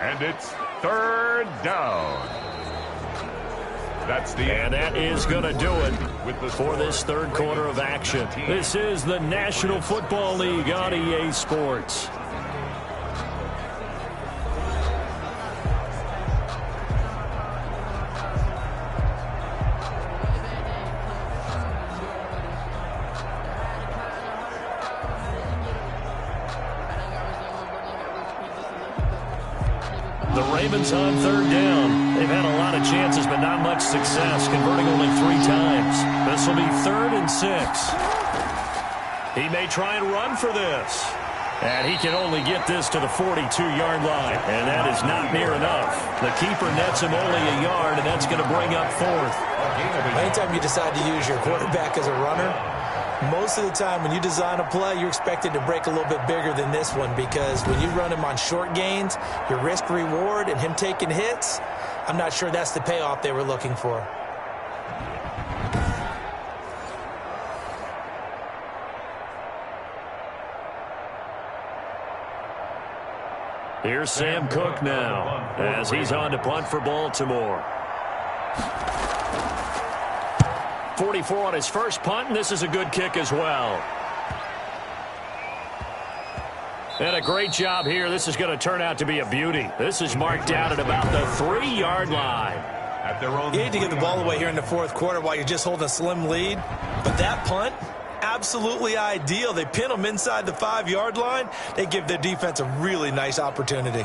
And it's third down. And that is going to do it for this third quarter of action. This is the National Football League on EA Sports. The Ravens on third down. They've had a lot of chances, but not much success, converting only 3 times. This will be 3rd and 6. He may try and run for this. And he can only get this to the 42-yard line. And that is not near enough. The keeper nets him only a yard, and that's going to bring up 4th. Anytime you decide to use your quarterback as a runner, most of the time when you design a play, you're expected to break a little bit bigger than this one, because when you run him on short gains, your risk-reward and him taking hits, I'm not sure that's the payoff they were looking for. Here's Sam Cook now as he's on to punt for Baltimore. 44 on his first punt, and this is a good kick as well. And a great job here. This is going to turn out to be a beauty. This is marked out at about the 3-yard line. You need to get the ball away here in the fourth quarter while you're just holding a slim lead. But that punt, absolutely ideal. They pin them inside the 5-yard line. They give their defense a really nice opportunity.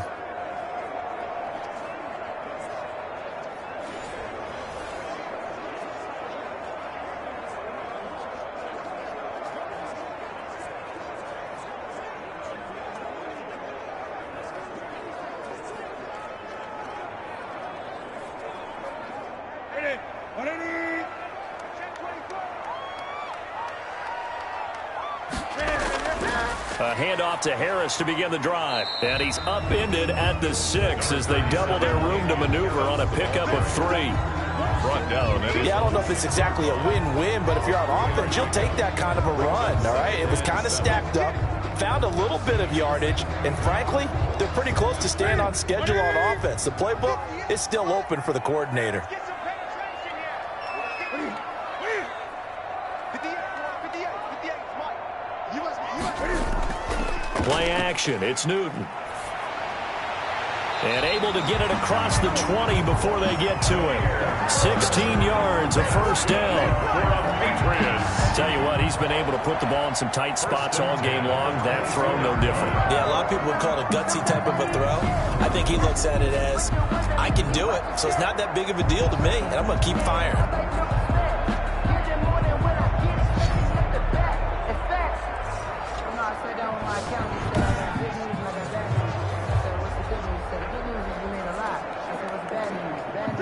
A handoff to Harris to begin the drive. And he's upended at the 6 as they double their room to maneuver on a pickup of 3. Brought down. Yeah, I don't know if it's exactly a win-win, but if you're on offense, you'll take that kind of a run, all right? It was kind of stacked up, found a little bit of yardage, and frankly, they're pretty close to staying on schedule on offense. The playbook is still open for the coordinator. Play action. It's Newton. And able to get it across the 20 before they get to him. 16 yards, a first down. Tell you what, he's been able to put the ball in some tight spots all game long. That throw, no different. Yeah, a lot of people would call it a gutsy type of a throw. I think he looks at it as, I can do it, so it's not that big of a deal to me, and I'm going to keep firing.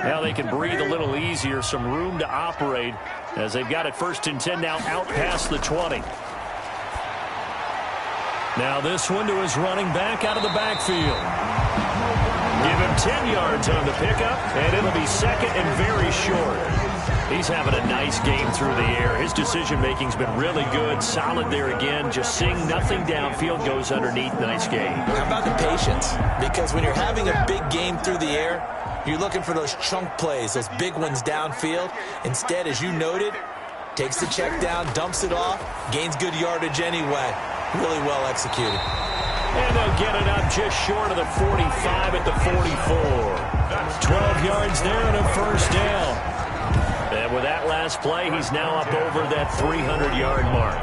Now they can breathe a little easier, some room to operate as they've got it 1st and 10 now out past the 20. Now this one to his running back out of the backfield. Give him 10 yards on the pickup, and it'll be 2nd and very short. He's having a nice game through the air. His decision-making's been really good. Solid there again. Just seeing nothing downfield, goes underneath. Nice game. How about the patience? Because when you're having a big game through the air, you're looking for those chunk plays, those big ones downfield. Instead, as you noted, takes the check down, dumps it off, gains good yardage anyway. Really well executed. And they'll get it up just short of the 45 at the 44. 12 yards there and a first down. And with that last play, he's now up over that 300-yard mark.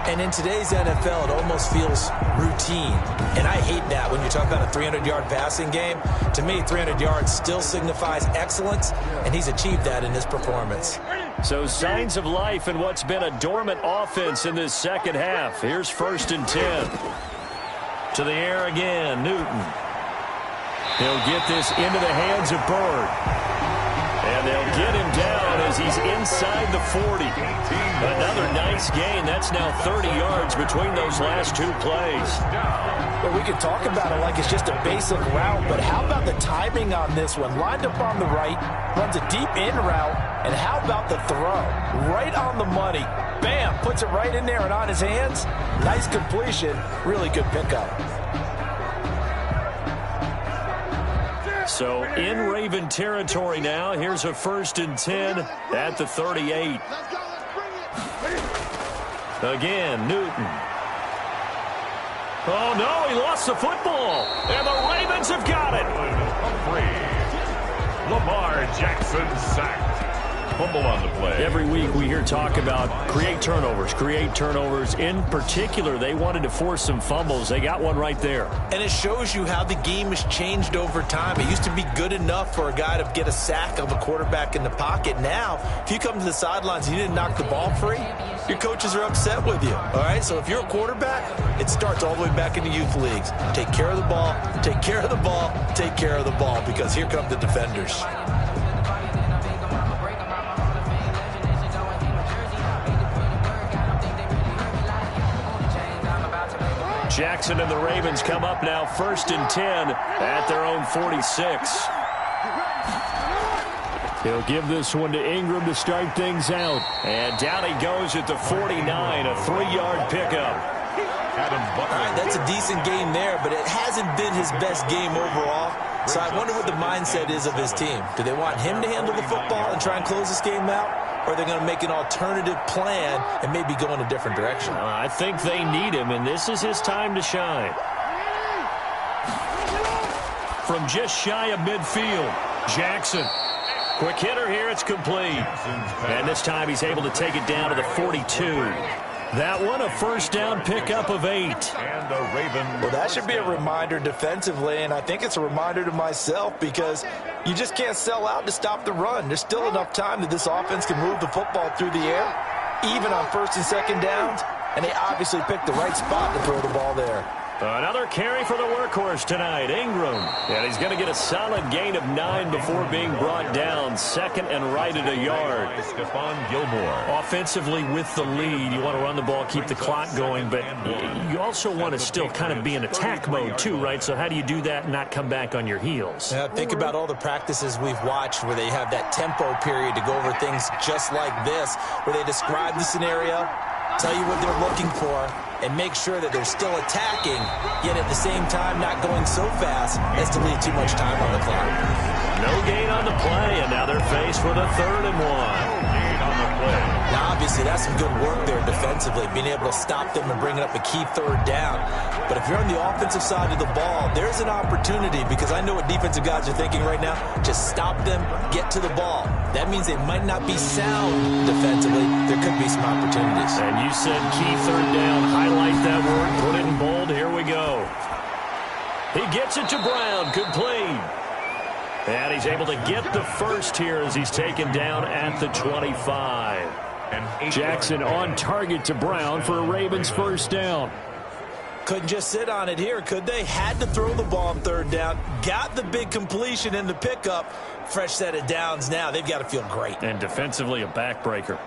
And in today's NFL, it almost feels routine. And I hate that when you talk about a 300-yard passing game. To me, 300 yards still signifies excellence, and he's achieved that in his performance. So signs of life in what's been a dormant offense in this second half. Here's 1st and 10. To the air again, Newton. He'll get this into the hands of Bird. And they'll get him down as he's inside the 40. Another nice gain. That's now 30 yards between those last two plays. Well, we could talk about it like it's just a basic route, but how about the timing on this one? Lined up on the right, runs a deep in route, and how about the throw? Right on the money. Bam, puts it right in there and on his hands. Nice completion, really good pickup. So in Raven territory now. Here's a 1st and 10 at the 38. Again, Newton. Oh, no, he lost the football. And the Ravens have got it. Lamar Jackson sacked. Fumble on the play. Every week we hear talk about create turnovers. In particular, they wanted to force some fumbles. They got one right there. And it shows you how the game has changed over time. It used to be good enough for a guy to get a sack of a quarterback in the pocket. Now, if you come to the sidelines and you didn't knock the ball free, your coaches are upset with you. All right, so if you're a quarterback, it starts all the way back in the youth leagues. Take care of the ball, take care of the ball, take care of the ball, because here come the defenders. Jackson and the Ravens come up now 1st and 10 at their own 46. He'll give this one to Ingram to start things out. And down he goes at the 49, a 3-yard pickup. All right, that's a decent game there, but it hasn't been his best game overall. So I wonder what the mindset is of his team. Do they want him to handle the football and try and close this game out? Or are they going to make an alternative plan and maybe go in a different direction? I think they need him, and this is his time to shine. From just shy of midfield, Jackson. Quick hitter here, it's complete. And this time he's able to take it down to the 42. That one, a 1st down pickup of 8. And the Ravens. Well, that should be a reminder defensively, and I think it's a reminder to myself, because you just can't sell out to stop the run. There's still enough time that this offense can move the football through the air, even on 1st and 2nd downs, and they obviously picked the right spot to throw the ball there. Another carry for the workhorse tonight, Ingram. And he's going to get a solid gain of 9 before being brought down. 2nd and right at a yard. Stephon Gilmore. Offensively with the lead, you want to run the ball, keep the clock going, but you also want to still kind of be in attack mode too, right? So how do you do that and not come back on your heels? Think about all the practices we've watched where they have that tempo period to go over things just like this, where they describe the scenario, tell you what they're looking for, and make sure that they're still attacking, yet at the same time not going so fast as to leave too much time on the clock. No gain on the play, and now they're faced with a 3rd and 1. Now, obviously, that's some good work there defensively, being able to stop them and bring up a key 3rd down. But if you're on the offensive side of the ball, there's an opportunity, because I know what defensive guys are thinking right now. Just stop them, get to the ball. That means they might not be sound defensively. There could be some opportunities. And you said key 3rd down. Highlight that word, put it in bold. Here we go. He gets it to Brown, complete. And he's able to get the 1st here as he's taken down at the 25. Jackson on target to Brown for a Ravens 1st down. Couldn't just sit on it here, could they? Had to throw the ball on 3rd down. Got the big completion in the pickup. Fresh set of downs now. They've got to feel great. And defensively a backbreaker.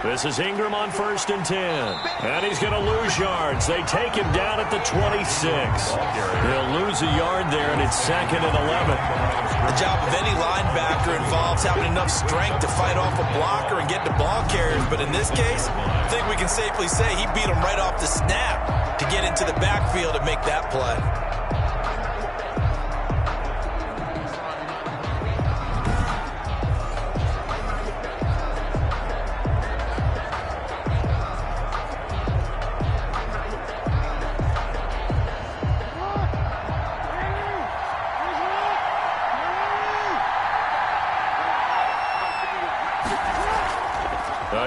This is Ingram on 1st and 10. And he's going to lose yards. They take him down at the 26. He'll lose a yard there, and it's 2nd and 11. The job of any linebacker involves having enough strength to fight off a blocker and get to ball carriers. But in this case, I think we can safely say he beat him right off the snap to get into the backfield and make that play.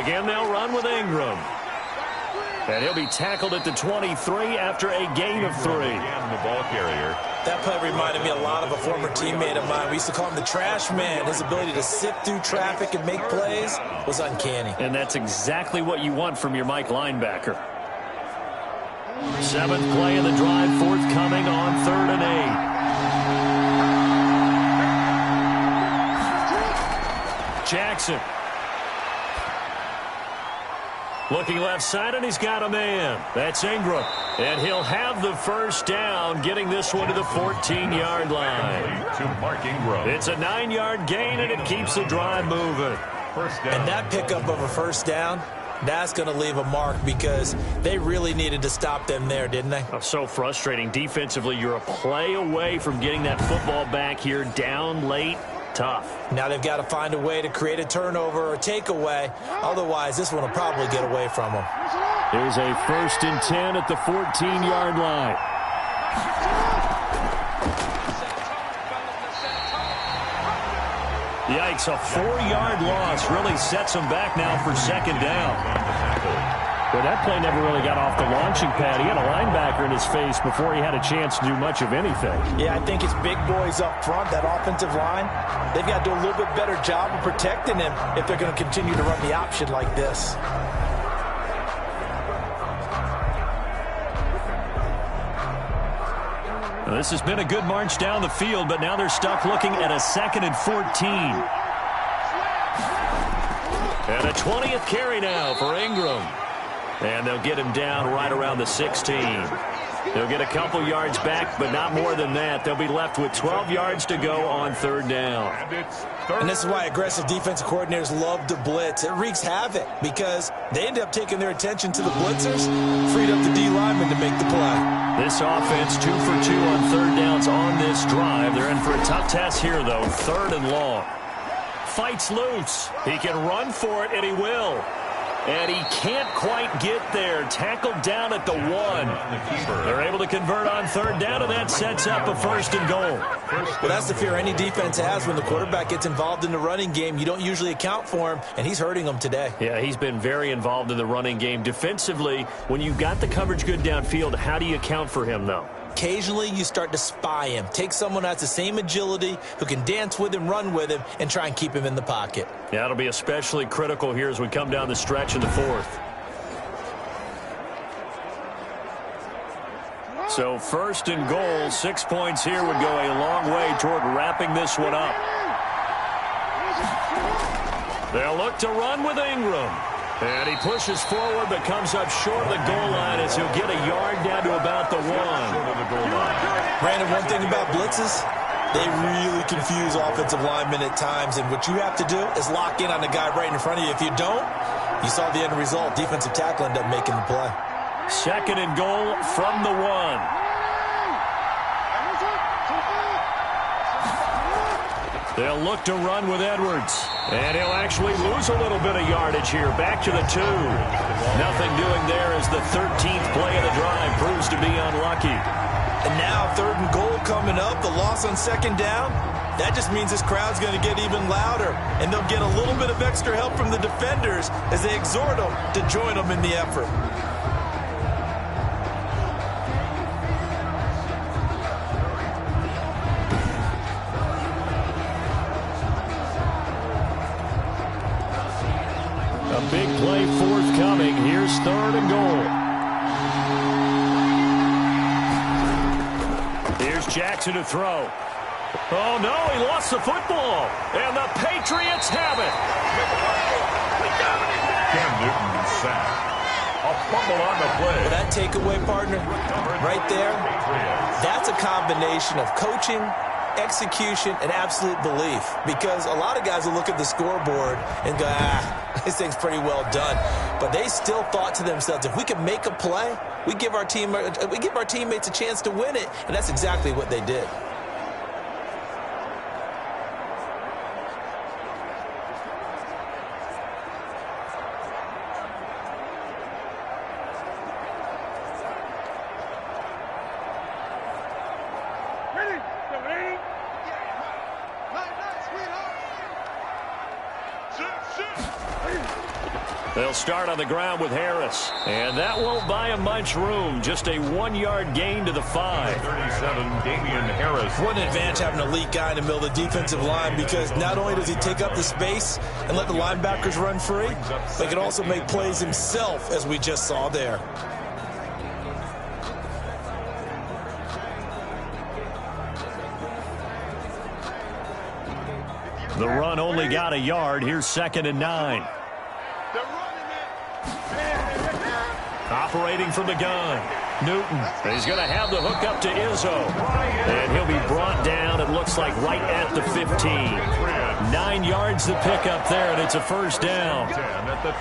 Again, they'll run with Ingram. And he'll be tackled at the 23 after a gain of 3. And the ball carrier That play reminded me a lot of a former teammate of mine. We used to call him the trash man. His ability to sift through traffic and make plays was uncanny. And that's exactly what you want from your Mike linebacker. 7th play of the drive, forthcoming on 3rd and 8. Jackson. Looking left side, and he's got a man. That's Ingram. And he'll have the first down, getting this one to the 14-yard line. To Mark Ingram. It's a 9-yard gain, and it keeps the drive moving. First down. And that pickup of a first down, that's going to leave a mark because they really needed to stop them there, didn't they? Oh, so frustrating. Defensively, you're a play away from getting that football back here, down late. Tough. Now they've got to find a way to create a turnover or takeaway. Otherwise, this one will probably get away from them. Here's a 1st and 10 at the 14-yard line. Yikes, a 4-yard loss really sets them back now for 2nd down. Well, that play never really got off the launching pad. He had a linebacker in his face before he had a chance to do much of anything. Yeah, I think it's big boys up front, that offensive line. They've got to do a little bit better job of protecting him if they're going to continue to run the option like this. Well, this has been a good march down the field, but now they're stuck looking at a 2nd and 14. And a 20th carry now for Ingram. And they'll get him down right around the 16. They'll get a couple yards back, but not more than that. They'll be left with 12 yards to go on 3rd down. And this is why aggressive defensive coordinators love to blitz. It wreaks havoc because they end up taking their attention to the blitzers, freed up the D lineman to make the play. This offense 2 for 2 on 3rd downs on this drive. They're in for a tough task here, though. 3rd and long. Fights loose. He can run for it, and he will. And he can't quite get there. Tackled down at the 1. They're able to convert on 3rd down, and that sets up a 1st and goal. Well, that's the fear any defense has when the quarterback gets involved in the running game. You don't usually account for him, and he's hurting them today. Yeah, he's been very involved in the running game. Defensively, when you've got the coverage good downfield, how do you account for him, though? Occasionally, you start to spy him. Take someone that's the same agility, who can dance with him, run with him, and try and keep him in the pocket. Yeah, it'll be especially critical here as we come down the stretch in the 4th. So 1st and goal, 6 points here would go a long way toward wrapping this one up. They'll look to run with Ingram. And he pushes forward but comes up short of the goal line as he'll get a yard down to about the 1. Brandon, one thing about blitzes, they really confuse offensive linemen at times. And what you have to do is lock in on the guy right in front of you. If you don't, you saw the end result. Defensive tackle ended up making the play. 2nd and goal from the 1. They'll look to run with Edwards. And he'll actually lose a little bit of yardage here. Back to the 2. Nothing doing there as the 13th play of the drive proves to be unlucky. And now 3rd and goal coming up. The loss on 2nd down. That just means this crowd's going to get even louder. And they'll get a little bit of extra help from the defenders as they exhort them to join them in the effort. Big play forthcoming. Here's 3rd and goal. Here's Jackson to throw. Oh, no, he lost the football. And the Patriots have it. Cam Newton sacked. A fumble on the play. Well, that takeaway, partner, right there, that's a combination of coaching, execution, and absolute belief. Because a lot of guys will look at the scoreboard and go, this thing's pretty well done. But they still thought to themselves, if we can make a play, we give our teammates a chance to win it. And that's exactly what they did. They'll They'll start on the ground with Harris. And that won't buy him much room. Just a 1-yard gain to the 5. 37, Damian Harris. What an advantage having a elite guy in the middle of the defensive line, because not only does he take up the space and let the linebackers run free, but he can also make plays himself, as we just saw there. The run only got a yard. Here's 2nd and 9. Operating from the gun, Newton. He's going to have the hook up to Izzo. And he'll be brought down, it looks like, right at the 15. 9 yards to pick up there, and it's a first down.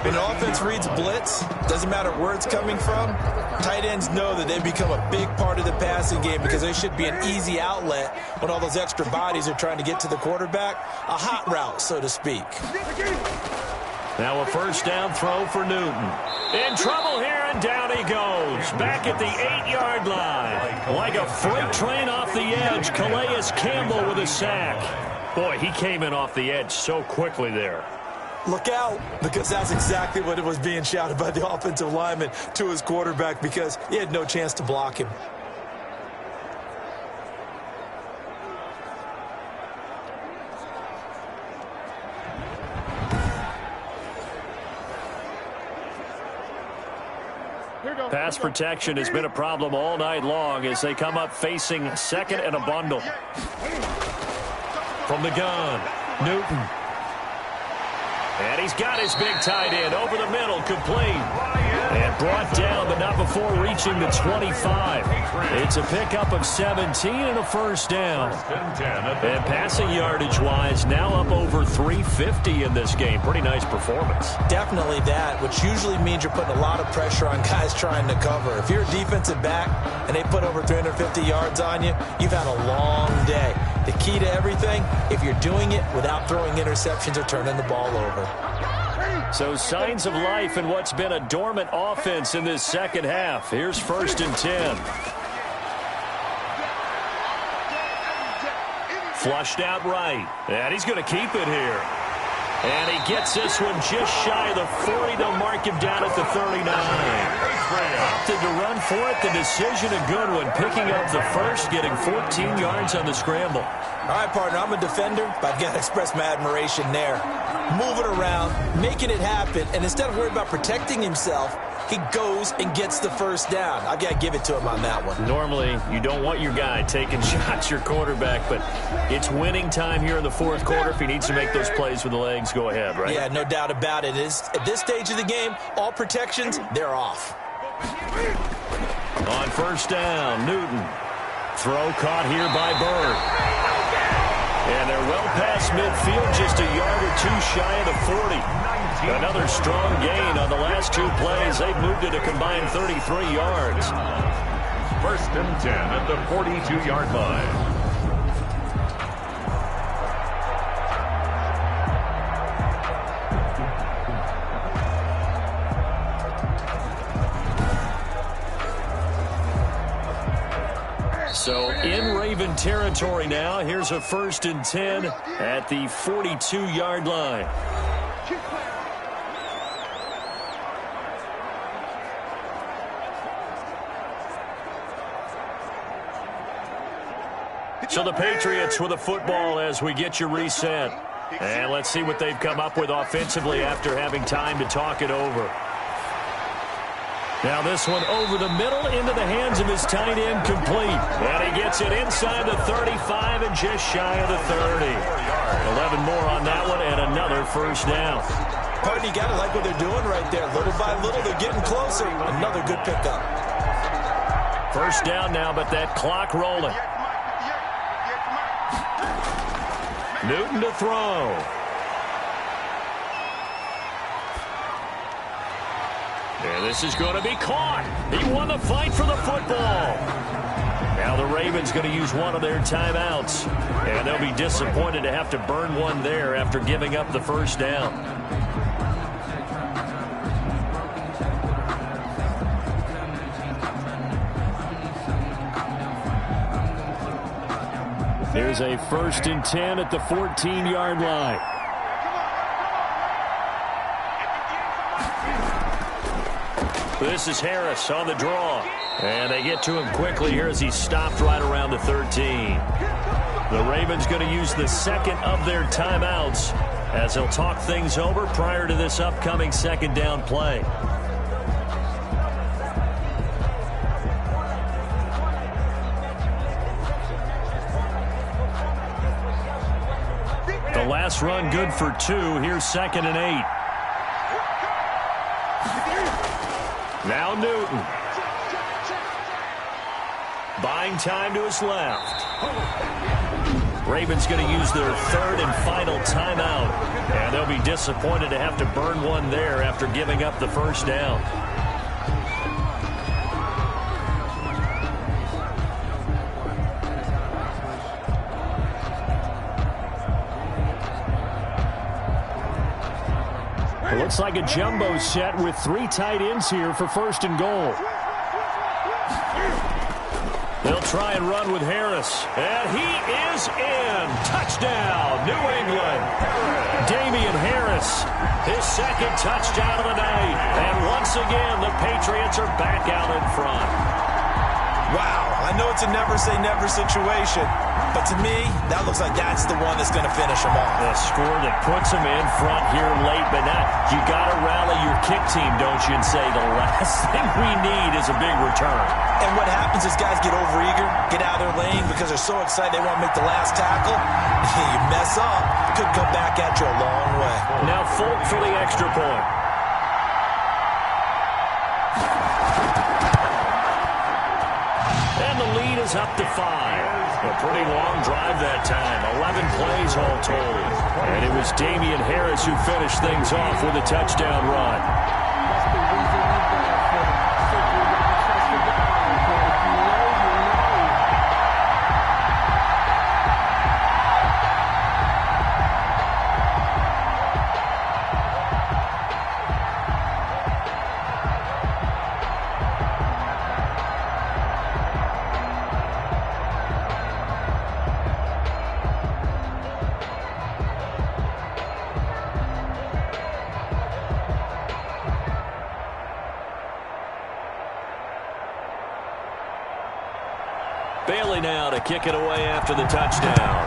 When an offense reads blitz, doesn't matter where it's coming from, tight ends know that they become a big part of the passing game, because they should be an easy outlet when all those extra bodies are trying to get to the quarterback. A hot route, so to speak. Now a first down throw for Newton. In trouble here, and down he goes. Back at the 8-yard line. Like a freight train off the edge, Calais Campbell with a sack. Boy, he came in off the edge so quickly there. Look out, because that's exactly what it was being shouted by the offensive lineman to his quarterback, because he had no chance to block him. Pass protection has been a problem all night long as they come up facing second and a bundle. From the gun, Newton. And he's got his big tight end over the middle, complete. And brought down, but not before reaching the 25. It's a pickup of 17 and a first down. And passing yardage-wise, now up over 350 in this game. Pretty nice performance. Definitely that, which usually means you're putting a lot of pressure on guys trying to cover. If you're a defensive back and they put over 350 yards on you, you've had a long day. The key to everything, if you're doing it without throwing interceptions or turning the ball over. So signs of life in what's been a dormant offense in this second half. Here's 1st and 10. Flushed out right. And he's going to keep it here. And he gets this one just shy of the 40. They'll mark him down at the 39. Opted to run for it. The decision a good one. Picking up the first, getting 14 yards on the scramble. All right, partner, I'm a defender, but I've got to express my admiration there. Moving around, making it happen, and instead of worrying about protecting himself, he goes and gets the first down. I've got to give it to him on that one. Normally, you don't want your guy taking shots, your quarterback, but it's winning time here in the fourth quarter. If he needs to make those plays with the legs, go ahead, right? Yeah, no doubt about it. At this stage of the game, all protections, they're off. On first down, Newton. Throw caught here by Bird. And they're well past midfield, just a yard or two shy of the 40. Another strong gain on the last 2 plays. They've moved it a combined 33 yards. 1st and 10 at the 42-yard line. So in Raven territory now. Here's a 1st and 10 at the 42-yard line. So the Patriots with the football as we get you reset. And let's see what they've come up with offensively after having time to talk it over. Now this one over the middle into the hands of his tight end, complete. And he gets it inside the 35 and just shy of the 30. 11 more on that one and another first down. Partner, you got to like what they're doing right there. Little by little, they're getting closer. Another good pickup. First down now, but that clock rolling. Newton to throw. And this is going to be caught. He won the fight for the football. Now the Ravens going to use one of their timeouts. And they'll be disappointed to have to burn one there after giving up the first down. Here's a 1st and 10 at the 14-yard line. This is Harris on the draw. And they get to him quickly here as he's stopped right around the 13. The Ravens going to use the second of their timeouts as they'll talk things over prior to this upcoming second down play. The last run good for 2. Here's 2nd and 8. Now Newton. Buying time to his left. Ravens going to use their third and final timeout. And they'll be disappointed to have to burn one there after giving up the first down. It looks like a jumbo set with 3 tight ends here for 1st and goal. They'll try and run with Harris. And he is in. Touchdown, New England. Damian Harris, his 2nd touchdown of the night. And once again, the Patriots are back out in front. Wow, I know it's a never-say-never situation, but to me, that looks like that's the one that's going to finish them off. A score that puts them in front here late, but now you got to rally your kick team, don't you, and say the last thing we need is a big return. And what happens is guys get overeager, get out of their lane because they're so excited they want to make the last tackle. You mess up, could come back at you a long way. Now Folk for the extra point. And the lead is up to 5. A pretty long drive that time. 11 plays all told. And it was Damian Harris who finished things off with a touchdown run. Bailey now to kick it away after the touchdown.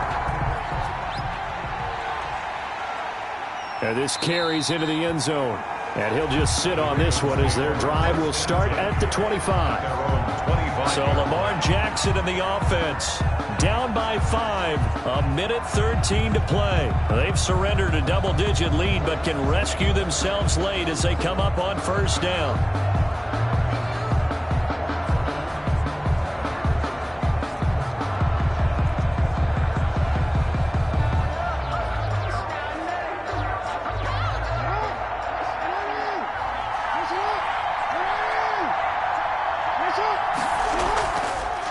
And this carries into the end zone. And he'll just sit on this one as their drive will start at the 25. So Lamar Jackson and the offense down by 5. 1:13 to play. They've surrendered a double-digit lead but can rescue themselves late as they come up on 1st down.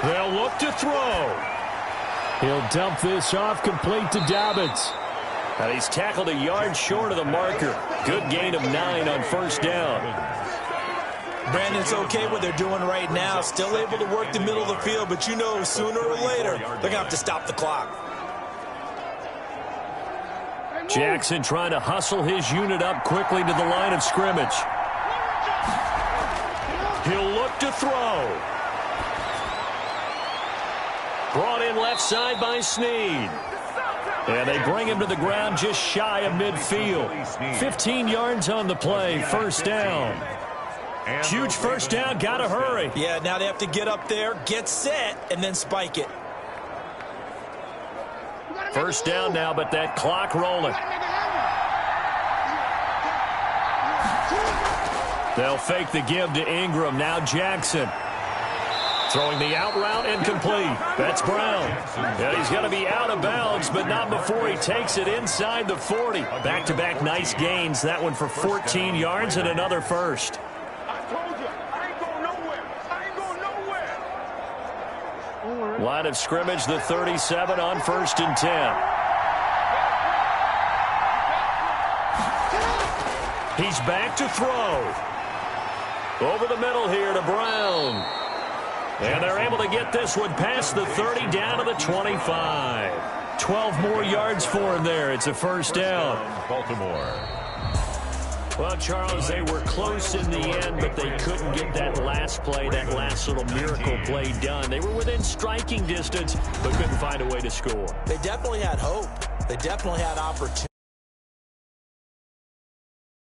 They'll look to throw. He'll dump this off complete to Dobbins. And he's tackled a yard short of the marker. Good gain of 9 on 1st down. Brandon, it's okay what they're doing right now. Still able to work the middle of the field, but you know sooner or later they're going to have to stop the clock. Jackson trying to hustle his unit up quickly to the line of scrimmage. He'll look to throw. Brought in left side by Snead. And they bring him to the ground just shy of midfield. 15 yards on the play, 1st down. Huge 1st down, gotta hurry. Yeah, now they have to get up there, get set, and then spike it. 1st down now, but that clock rolling. They'll fake the give to Ingram. Now Jackson. Throwing the out route incomplete. That's Brown. And he's going to be out of bounds, but not before he takes it inside the 40. Back-to-back nice gains. That one for 14 yards and another first. I told you, I ain't going nowhere. I ain't going nowhere. Line of scrimmage, the 37 on 1st and 10. He's back to throw. Over the middle here to Brown. And they're able to get this one past the 30 down to the 25. 12 more yards for him there. It's a 1st down. Baltimore. Well, Charles, they were close in the end, but they couldn't get that last play, that last little miracle play done. They were within striking distance, but couldn't find a way to score. They definitely had hope. They definitely had opportunity.